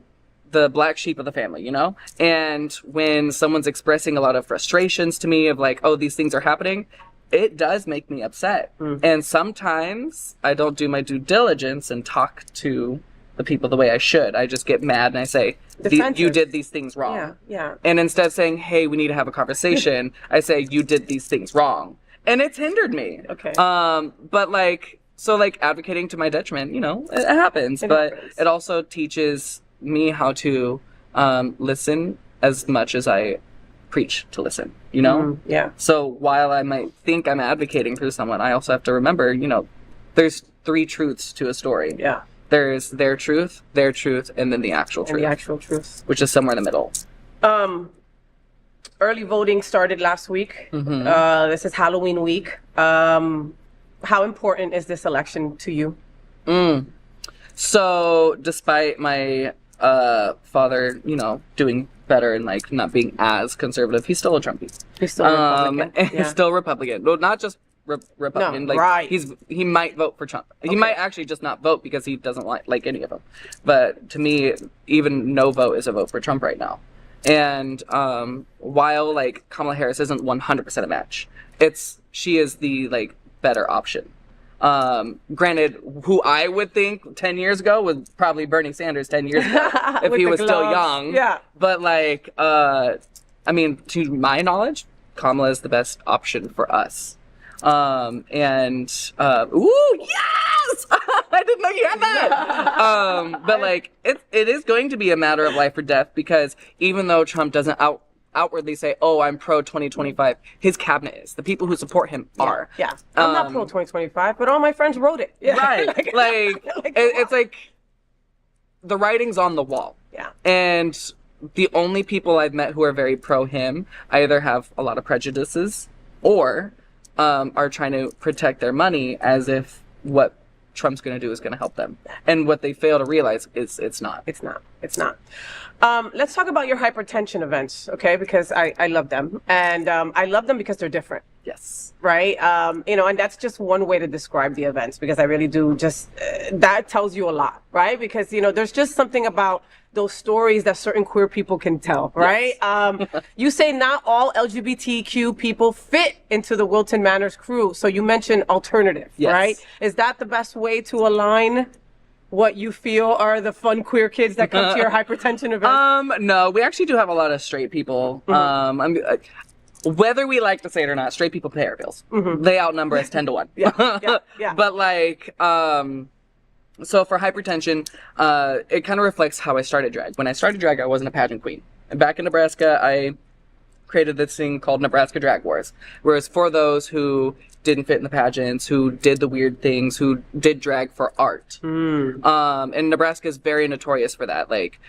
black sheep of the family, you know? And when someone's expressing a lot of frustrations to me of like, oh, these things are happening, it does make me upset. And sometimes I don't do my due diligence and talk to the people the way I should. I just get mad and I say, you did these things wrong. Yeah, yeah. And instead of saying, hey, we need to have a conversation, I say, you did these things wrong. And it's hindered me. Okay. But like, so like advocating to my detriment, you know, it happens. But it also teaches me how to listen as much as I preach to listen, you know? Yeah. So while I might think I'm advocating for someone, I also have to remember, you know, there's 3 truths to a story. Yeah. There's their truth, and then the actual truth. And the actual truth. Which is somewhere in the middle. Early voting started last week. This is Halloween week. How important is this election to you? So despite my father, you know, doing better and like not being as conservative, he's still a Trumpy. He's still Republican. He's still Republican. Well, not just Republican. No, like right. he might vote for Trump. He might actually just not vote because he doesn't like any of them. But to me, even no vote is a vote for Trump right now. And while like Kamala Harris isn't 100% a match, she is the like better option. Granted, who I would think 10 years ago was probably Bernie Sanders 10 years ago if he was still young. Yeah. But like, I mean, to my knowledge, Kamala is the best option for us. Ooh, yes! I didn't know you had that. But like, it is going to be a matter of life or death, because even though Trump doesn't outwardly say, "Oh, I'm pro 2025," his cabinet is. The people who support him are. Yeah. I'm not pro 2025, but all my friends wrote it. Yeah. Right. It's like the writing's on the wall. Yeah. And the only people I've met who are very pro him either have a lot of prejudices or are trying to protect their money as if what Trump's going to do is going to help them. And what they fail to realize is it's not. It's not. Let's talk about your hypertension events, okay? Because I love them. And I love them because they're different. Yes. Right? And that's just one way to describe the events, because I really do just, that tells you a lot, right? Because, there's just something about those stories that certain queer people can tell, right? Yes. You say not all LGBTQ people fit into the Wilton Manors crew. So you mentioned alternative, yes. right? Is that the best way to align what you feel are the fun queer kids that come to your hypertension event? No, we actually do have a lot of straight people. Whether we like to say it or not, straight people pay our bills. Mm-hmm. They outnumber us 10 to 1. Yeah. But like, so for hypertension, it kind of reflects how I started drag. When I started drag, I wasn't a pageant queen. And back in Nebraska, I created this thing called Nebraska Drag Wars, where it's for those who didn't fit in the pageants, who did the weird things, who did drag for art. And Nebraska is very notorious for that. Like,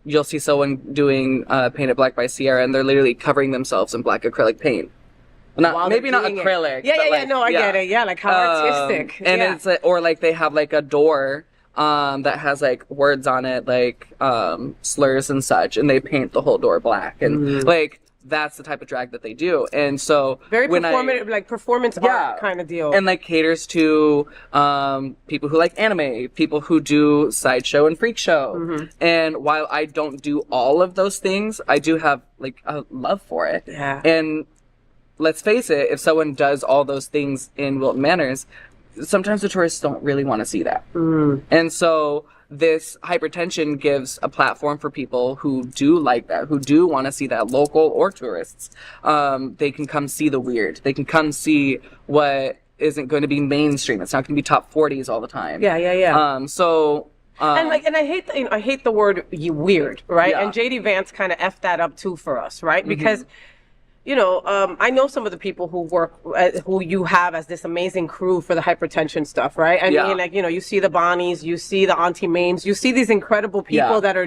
you'll see someone doing Painted Black by Sierra, and they're literally covering themselves in black acrylic paint. Maybe not acrylic. I get it. Yeah, like how artistic. And it's like, or like they have like a door that has like words on it, like slurs and such, and they paint the whole door black, and like that's the type of drag that they do. And so very performative, like performance art kind of deal, and like caters to people who like anime, people who do sideshow and freak show. And while I don't do all of those things, I do have like a love for it. Yeah. And let's face it, if someone does all those things in Wilton Manors, sometimes the tourists don't really want to see that. And so this hypertension gives a platform for people who do like that, who do want to see that, local or tourists. They can come see the weird. They can come see what isn't going to be mainstream. It's not going to be top 40s all the time. Yeah. And I hate the word weird, right? Yeah. And JD Vance kind of effed that up too for us, right? Because I know some of the people who work, who you have as this amazing crew for the hypertension stuff, right? I mean, like, you see the Bonnies, you see the Auntie Mames, you see these incredible people that are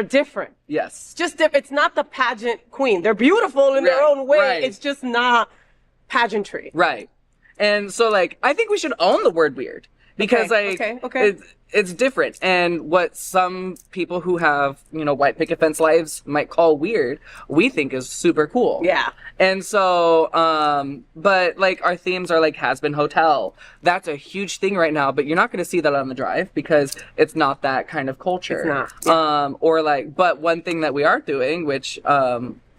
different. Yes. Just it's not the pageant queen. They're beautiful in their own way. Right. It's just not pageantry. Right. And so, like, I think we should own the word weird. Because it's different, and what some people who have white picket fence lives might call weird, we think is super cool. Yeah. And so, but like our themes are like Has Been Hotel. That's a huge thing right now, but you're not going to see that on the drive because it's not that kind of culture. It's not. Yeah. But one thing that we are doing, which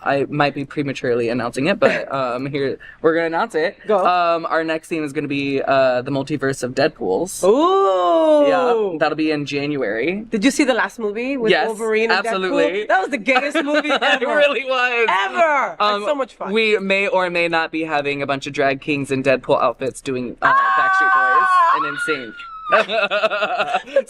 I might be prematurely announcing it, but here we're gonna announce it. Go. Our next scene is gonna be the multiverse of Deadpools. Ooh. Yeah, that'll be in January. Did you see the last movie with Wolverine and absolutely. Deadpool? That was the gayest movie ever. It really was. Ever. It's so much fun. We may or may not be having a bunch of drag kings in Deadpool outfits doing Backstreet Boys and NSYNC.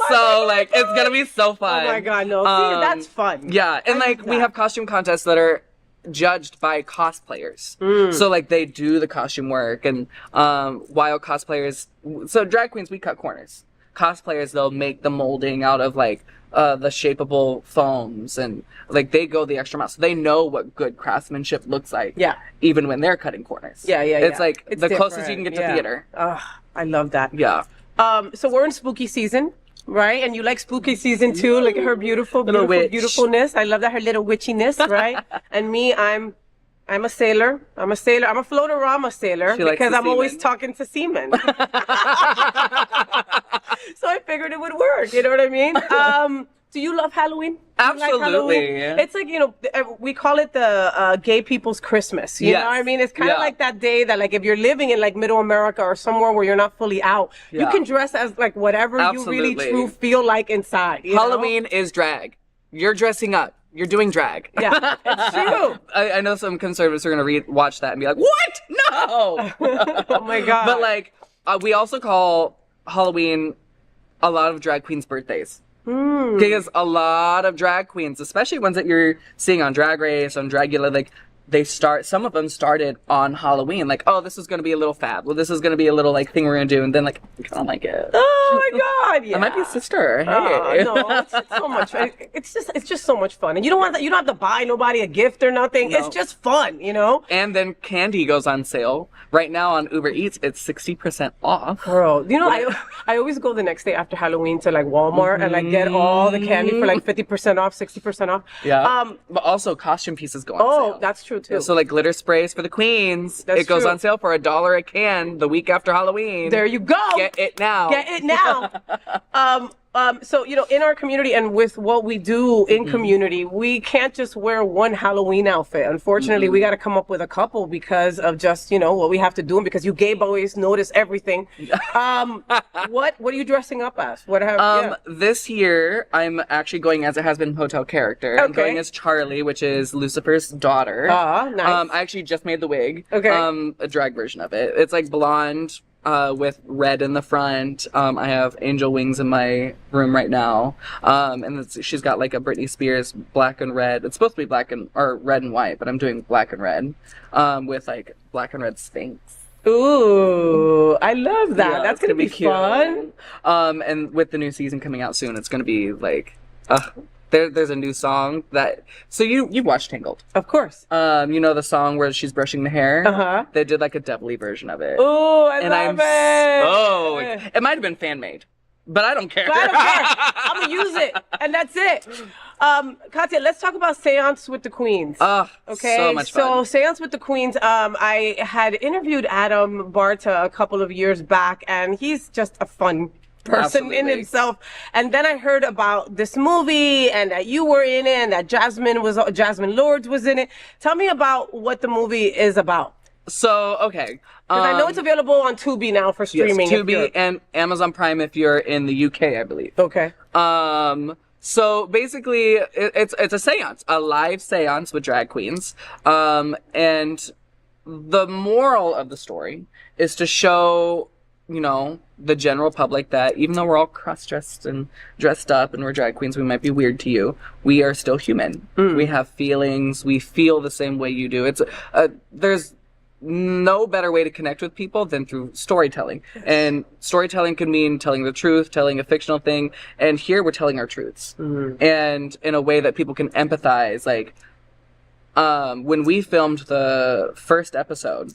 So like it's gonna be so fun. Oh my god, no. See, that's fun. Yeah, and like we have costume contests that are judged by cosplayers. So like they do the costume work, and while cosplayers, so drag queens, we cut corners. Cosplayers, they'll make the molding out of like the shapeable foams, and like they go the extra mile. So they know what good craftsmanship looks like. Yeah. Even when they're cutting corners. Yeah. It's like it's the closest you can get to theater. I love that. Yeah. So we're in spooky season. Right, and you like spooky season too, like her beautifulness. I love that, her little witchiness, right? And me, I'm a sailor. I'm a floatorama sailor because I'm always talking to seamen. So I figured it would work. You know what I mean? Do you love Halloween? Do you like Absolutely. Halloween? It's like, we call it the gay people's Christmas. You know what I mean? It's kind of like that day that, like, if you're living in, like, middle America or somewhere where you're not fully out, you can dress as, like, whatever you really true feel like inside. Halloween is drag. You're dressing up. You're doing drag. Yeah, it's true. I know some conservatives are going to watch that and be like, what? No! Oh, my God. But, like, we also call Halloween a lot of drag queens' birthdays. Because a lot of drag queens, especially ones that you're seeing on Drag Race, on Dragula, like, some of them started on Halloween. Like, oh, this is going to be a little fab. Well, this is going to be a little, like, thing we're going to do. And then, like, I kind of like it. Oh, my God, yeah. I might be a sister. Hey. No, it's so much fun. It's just so much fun. And you don't have to buy nobody a gift or nothing. No. It's just fun, And then candy goes on sale. Right now on Uber Eats, it's 60% off. Girl, I always go the next day after Halloween to, like, Walmart and, like, get all the candy for, like, 50% off, 60% off. Yeah. But also costume pieces go on sale. Oh, that's true, too. So, like, glitter sprays for the queens. It goes on sale for $1 a can the week after Halloween. There you go. Get it now. Get it now. So, in our community and with what we do in community, we can't just wear one Halloween outfit. Unfortunately, we got to come up with a couple because of just, what we have to do and because you gay boys notice everything. What are you dressing up as? This year, I'm actually going as a Has Been Hotel character. Okay. I'm going as Charlie, which is Lucifer's daughter. Nice. I actually just made the wig. Okay. A drag version of it. It's like blonde. With red in the front. I have angel wings in my room right now. And she's got like a Britney Spears black and red. It's supposed to be red and white, but I'm doing black and red. With like black and red Spanx. Ooh, I love that. Yeah, that's gonna be cute. fun. And with the new season coming out soon, it's gonna be like, there's a new song so you've watched Tangled. Of course. The song where she's brushing the hair? Uh-huh. They did like a devilly version of it. Oh, I love it. It might have been fan made, but I don't care. I'm gonna use it, and that's it. Kahtya, let's talk about Seance with the Queens. Okay. So much fun. So Seance with the Queens, I had interviewed Adam Barta a couple of years back, and he's just a fun person in himself. And then I heard about this movie and that you were in it and that Jasmine Lords was in it. Tell me about what the movie is about. So, okay. Because I know it's available on Tubi now for streaming. Yes, Tubi and Amazon Prime if you're in the UK, I believe. Okay. So basically it's a seance, a live seance with drag queens. And the moral of the story is to show the general public that even though we're all cross-dressed and dressed up and we're drag queens, we might be weird to you, we are still human. We have feelings. We feel the same way you do. There's no better way to connect with people than through storytelling. Yes. And storytelling can mean telling the truth, telling a fictional thing. And here we're telling our truths. And in a way that people can empathize. Like, when we filmed the first episode,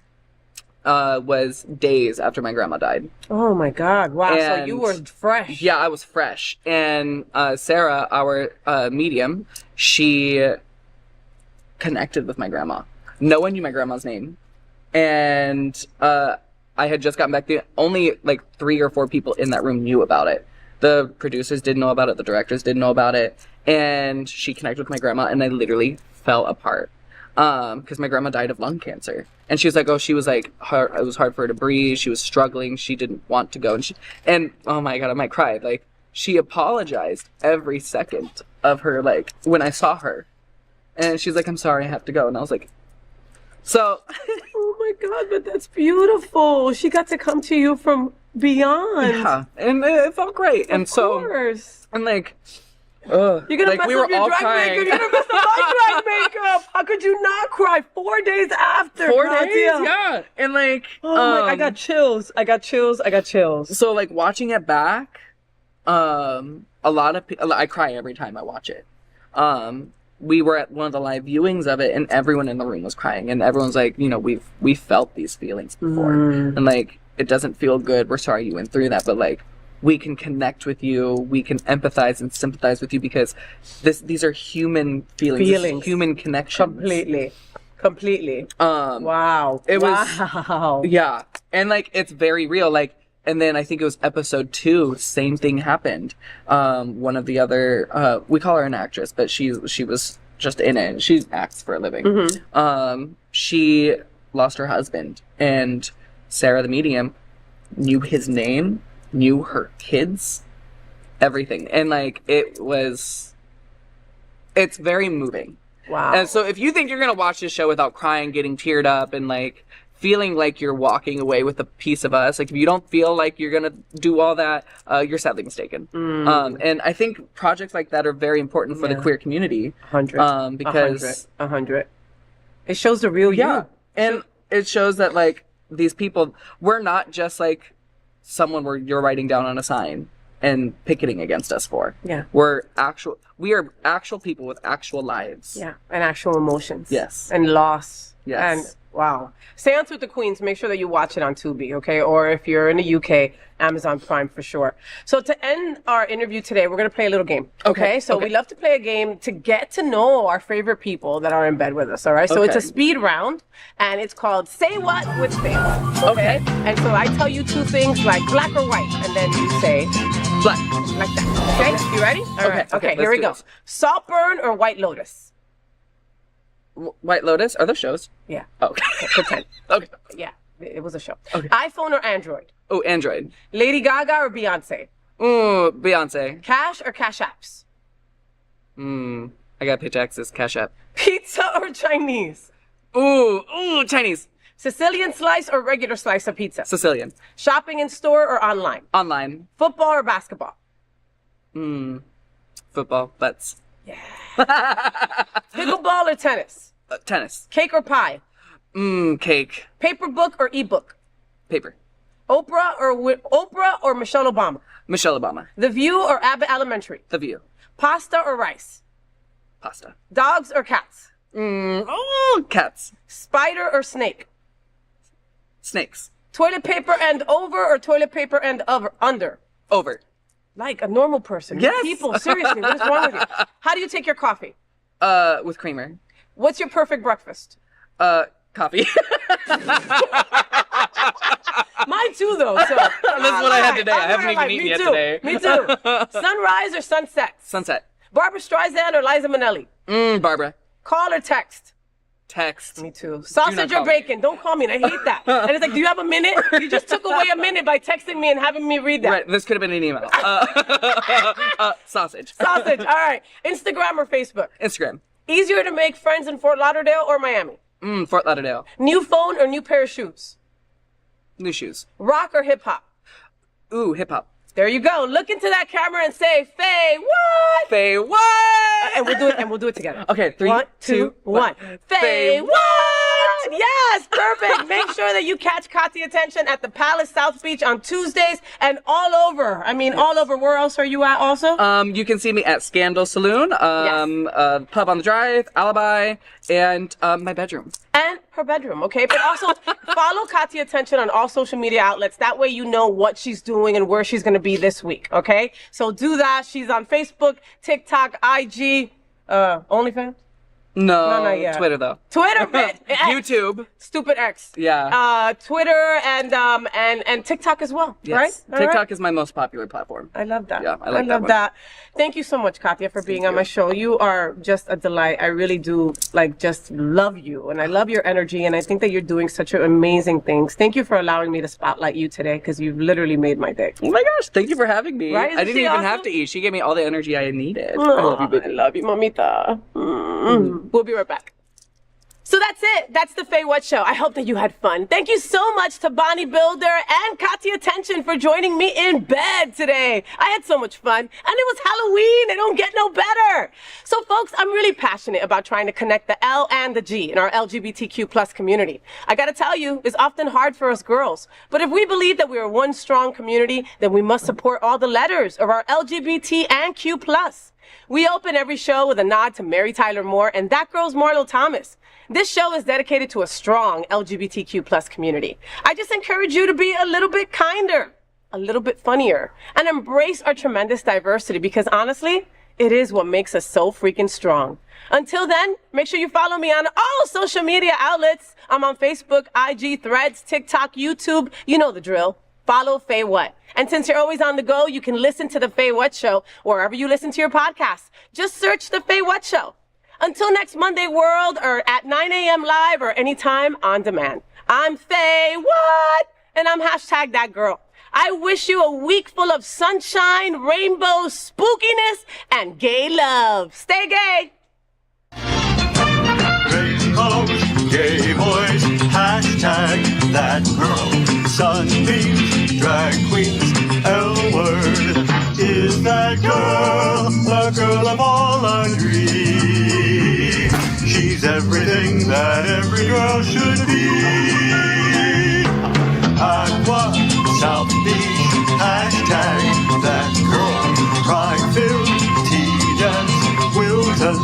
was days after my grandma died. Oh my God. Wow. And so you were fresh. Yeah, I was fresh. And Sarah, our medium, she connected with my grandma. No one knew my grandma's name. And I had just gotten back. Only like 3 or 4 people in that room knew about it. The producers didn't know about it. The directors didn't know about it. And she connected with my grandma, and I literally fell apart. Because my grandma died of lung cancer. And she was like, it was hard for her to breathe. She was struggling. She didn't want to go. And oh my God, I might cry. Like, she apologized every second of her, like, when I saw her. And she's like, I'm sorry, I have to go. And I was like, so. Oh my God, but that's beautiful. She got to come to you from beyond. Yeah, and it felt great. Of course. And like, you're gonna mess up your drag makeup. You're gonna mess up my drag makeup. How could you not cry 4 days after? 4 days, yeah. And like, I got chills. I got chills. So like watching it back, a lot of people, I cry every time I watch it. We were at one of the live viewings of it, and everyone in the room was crying, and everyone's like, we felt these feelings before, and like, it doesn't feel good. We're sorry you went through that, but like, we can connect with you, we can empathize and sympathize with you because these are human feelings. Human connections. Completely. Wow. It was, yeah. And like, it's very real. Like, And then I think it was episode 2, same thing happened. One of the other, we call her an actress, but she was just in it. She acts for a living. She lost her husband, and Sarah the medium knew his name, knew her kids, everything. And like, it's very moving. Wow. And so if you think you're going to watch this show without crying, getting teared up, and like feeling like you're walking away with a piece of us, like if you don't feel like you're going to do all that, you're sadly mistaken. And I think projects like that are very important for the queer community. 100. Because 100. It shows the real you. And it shows that like these people, we're not just like someone where you're writing down on a sign and picketing against us for. Yeah. We are actual people with actual lives. Yeah. And actual emotions. Yes. And loss. Yes. And wow. Seance with the Queens, make sure that you watch it on Tubi, okay? Or if you're in the UK, Amazon Prime for sure. So to end our interview today, we're going to play a little game, okay? So we love to play a game to get to know our favorite people that are in bed with us, all right? So it's a speed round, and it's called Say What with FayWhat, okay? And so I tell you 2 things like black or white, and then you say Black. like that, okay? You ready? All right. Okay, here we go. Saltburn or White Lotus? White Lotus? Are those shows? Yeah. Okay. Pretend. Okay. Yeah, it was a show. Okay. iPhone or Android? Oh, Android. Lady Gaga or Beyonce? Ooh, Beyonce. Cash or Cash Apps? I got pitch access, Cash App. Pizza or Chinese? Ooh, Chinese. Sicilian slice or regular slice of pizza? Sicilian. Shopping in store or online? Online. Football or basketball? Football. Butts. Pickleball or tennis? Tennis. Cake or pie? Cake. Paper book or ebook? Paper. Oprah or Michelle Obama? Michelle Obama. The View or Abbott Elementary? The View. Pasta or rice? Pasta. Dogs or cats? Cats. Spider or snake? Snakes. Toilet paper end over or toilet paper end under? Over. Like a normal person. Yes. People, seriously, what is wrong with you? How do you take your coffee? With creamer. What's your perfect breakfast? Coffee. Mine too, though. So That's what I had today. I haven't even eaten Me yet too. today. Me too. Sunrise or sunset? Sunset. Barbara Streisand or Liza Minnelli? Barbara. Call or text? Text. Me too. Sausage or call me. bacon? Don't call me. And I hate that. And it's like, do you have a minute? You just took away a minute by texting me and having me read that. Right, this could have been an email. Sausage. Sausage. All right. Instagram or Facebook? Instagram. Easier to make friends in Fort Lauderdale or Miami? Fort Lauderdale. New phone or new pair of shoes? New shoes. Rock or hip hop? Ooh, hip hop. There you go. Look into that camera and say, FayWhat? FayWhat? And we'll do it together. Okay, 3, 2, 1. FayWhat? Yes, perfect. Make sure that you catch Kahtya Tehnsion at the Palace South Beach on Tuesdays and all over. I mean, all over. Where else are you at also? You can see me at Scandal Saloon, Pub on the Drive, Alibi, and my bedroom. And her bedroom, okay? But also follow Kahtya Tehnsion on all social media outlets. That way you know what she's doing and where she's going to be this week, okay? So do that. She's on Facebook, TikTok, IG, OnlyFans? No, not yet. Twitter though. Twitter, YouTube. Stupid X. Yeah. Twitter and TikTok as well, Yes. right? All TikTok right. is my most popular platform. I love that. Yeah, I like love that one. that. Thank you so much, Kahtya, for being on my show. You are just a delight. I really do just love you, and I love your energy, and I think that you're doing such amazing things. Thank you for allowing me to spotlight you today, because you've literally made my day. Oh my gosh, thank you for having me. Right? I Isn't didn't she even awesome? have to eat. She gave me all the energy I needed. I love you, baby. I love you, mamita. We'll be right back. So that's it. That's the FayWhat Show. I hope that you had fun. Thank you so much to Bonnie Builder and Kahtya Tehnsion for joining me in bed today. I had so much fun. And it was Halloween. It don't get no better. So folks, I'm really passionate about trying to connect the L and the G in our LGBTQ plus community. I gotta tell you, it's often hard for us girls. But if we believe that we are one strong community, then we must support all the letters of our LGBT and Q plus. We open every show with a nod to Mary Tyler Moore and That Girl's Marlo Thomas. This show is dedicated to a strong LGBTQ plus community. I just encourage you to be a little bit kinder, a little bit funnier, and embrace our tremendous diversity, because honestly, it is what makes us so freaking strong. Until then, make sure you follow me on all social media outlets. I'm on Facebook, IG, Threads, TikTok, YouTube. You know the drill. follow FayWhat. And since you're always on the go, you can listen to the FayWhat Show wherever you listen to your podcasts. Just search the FayWhat Show. Until next Monday, world, or at 9 a.m. live or anytime on demand. I'm FayWhat, and I'm hashtag that girl. I wish you a week full of sunshine, rainbow, spookiness, and gay love. Stay gay. Rainbows, gay boys, hashtag that girl. Sunbeams, drag queens, L-word. Is that girl the girl of all our dreams? She's everything that every girl should be. Aqua, South Beach, hashtag that girl. Pride-filled, tea-dance, Wilton.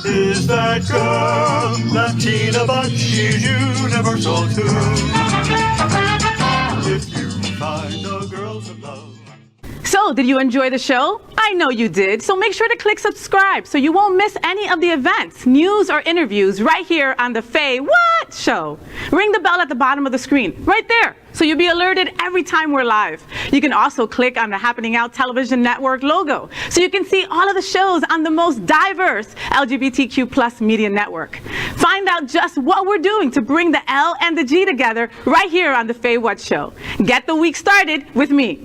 Is that girl Latina, but she's universal too. If you find the girls of love. So, did you enjoy the show? I know you did. So make sure to click subscribe so you won't miss any of the events, news, or interviews right here on the FayWhat Show. Ring the bell at the bottom of the screen, right there, so you'll be alerted every time we're live. You can also click on the Happening Out Television Network logo so you can see all of the shows on the most diverse LGBTQ+ media network. Find out just what we're doing to bring the L and the G together right here on the FayWhat Show. Get the week started with me.